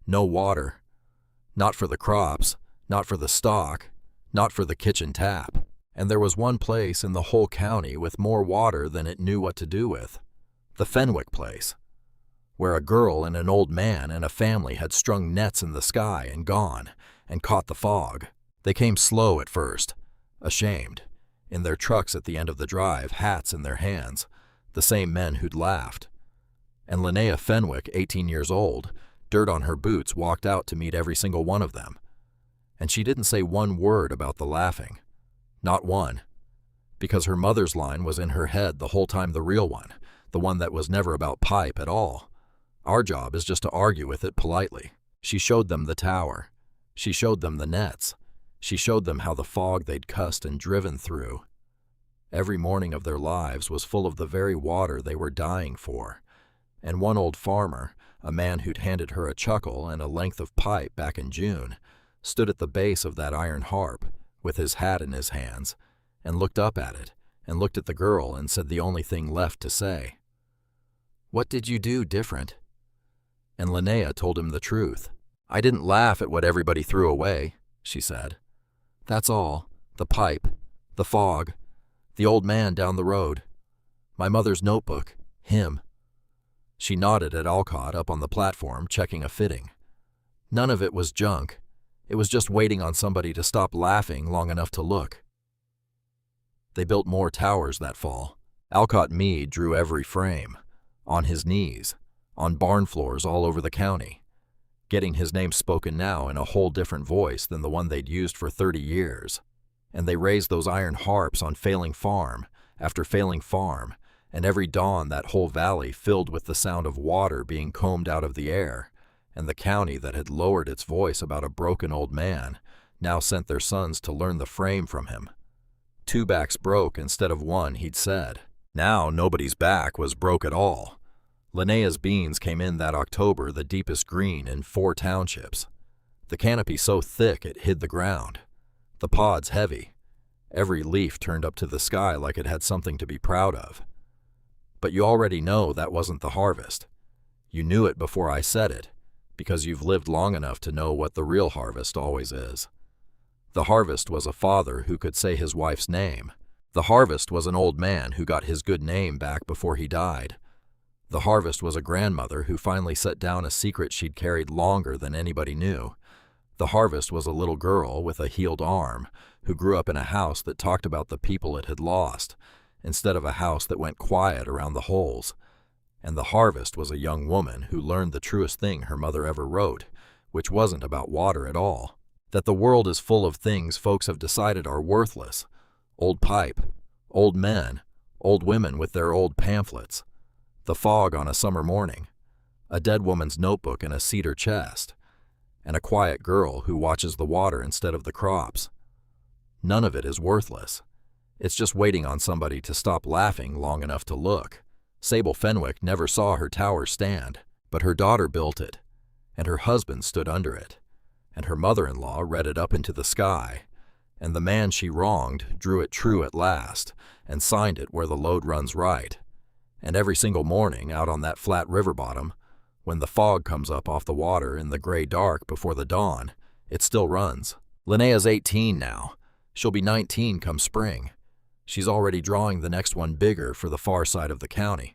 No water. Not for the crops, not for the stock, not for the kitchen tap. And there was one place in the whole county with more water than it knew what to do with. The Fenwick place, where a girl and an old man and a family had strung nets in the sky and gone and caught the fog. They came slow at first, ashamed, in their trucks at the end of the drive, hats in their hands, the same men who'd laughed. And Linnea Fenwick, 18 years old, dirt on her boots, walked out to meet every single one of them. And she didn't say one word about the laughing. Not one. Because her mother's line was in her head the whole time, the real one, the one that was never about pipe at all. Our job is just to argue with it politely. She showed them the tower. She showed them the nets. She showed them how the fog they'd cussed and driven through every morning of their lives was full of the very water they were dying for. And one old farmer, a man who'd handed her a chuckle and a length of pipe back in June, stood at the base of that iron harp with his hat in his hands and looked up at it and looked at the girl and said the only thing left to say. "What did you do different?" And Linnea told him the truth. "I didn't laugh at what everybody threw away," she said. "That's all. The pipe, the fog, the old man down the road, my mother's notebook, him." She nodded at Alcott up on the platform checking a fitting. None of it was junk. It was just waiting on somebody to stop laughing long enough to look. They built more towers that fall. Alcott Mead drew every frame, on his knees, on barn floors all over the county, getting his name spoken now in a whole different voice than the one they'd used for 30 years. And they raised those iron harps on failing farm after failing farm, and every dawn that whole valley filled with the sound of water being combed out of the air, and the county that had lowered its voice about a broken old man now sent their sons to learn the frame from him. 2 backs broke instead of 1, he'd said. Now nobody's back was broke at all. Linnea's beans came in that October the deepest green in 4 townships. The canopy so thick it hid the ground. The pods heavy. Every leaf turned up to the sky like it had something to be proud of. But you already know that wasn't the harvest. You knew it before I said it, because you've lived long enough to know what the real harvest always is. The harvest was a father who could say his wife's name. The harvest was an old man who got his good name back before he died. The harvest was a grandmother who finally set down a secret she'd carried longer than anybody knew. The harvest was a little girl with a healed arm who grew up in a house that talked about the people it had lost, instead of a house that went quiet around the holes. And the harvest was a young woman who learned the truest thing her mother ever wrote, which wasn't about water at all. That the world is full of things folks have decided are worthless. Old pipe, old men, old women with their old pamphlets, the fog on a summer morning, a dead woman's notebook in a cedar chest, and a quiet girl who watches the water instead of the crops. None of it is worthless. It's just waiting on somebody to stop laughing long enough to look. Sable Fenwick never saw her tower stand, but her daughter built it, and her husband stood under it, and her mother-in-law read it up into the sky, And the man she wronged drew it true at last and signed it where the load runs right. And every single morning out on that flat river bottom, when the fog comes up off the water in the gray dark before the dawn, it still runs. Linnea's 18 now. She'll be 19 come spring. She's already drawing the next one bigger for the far side of the county,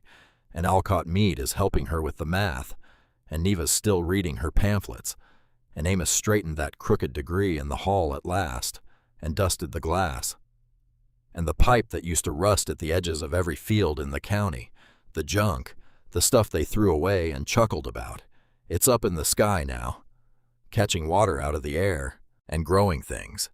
and Alcott Meade is helping her with the math, and Neva's still reading her pamphlets, and Amos straightened that crooked degree in the hall at last and dusted the glass. And the pipe that used to rust at the edges of every field in the county, the junk, the stuff they threw away and chuckled about, it's up in the sky now, catching water out of the air and growing things.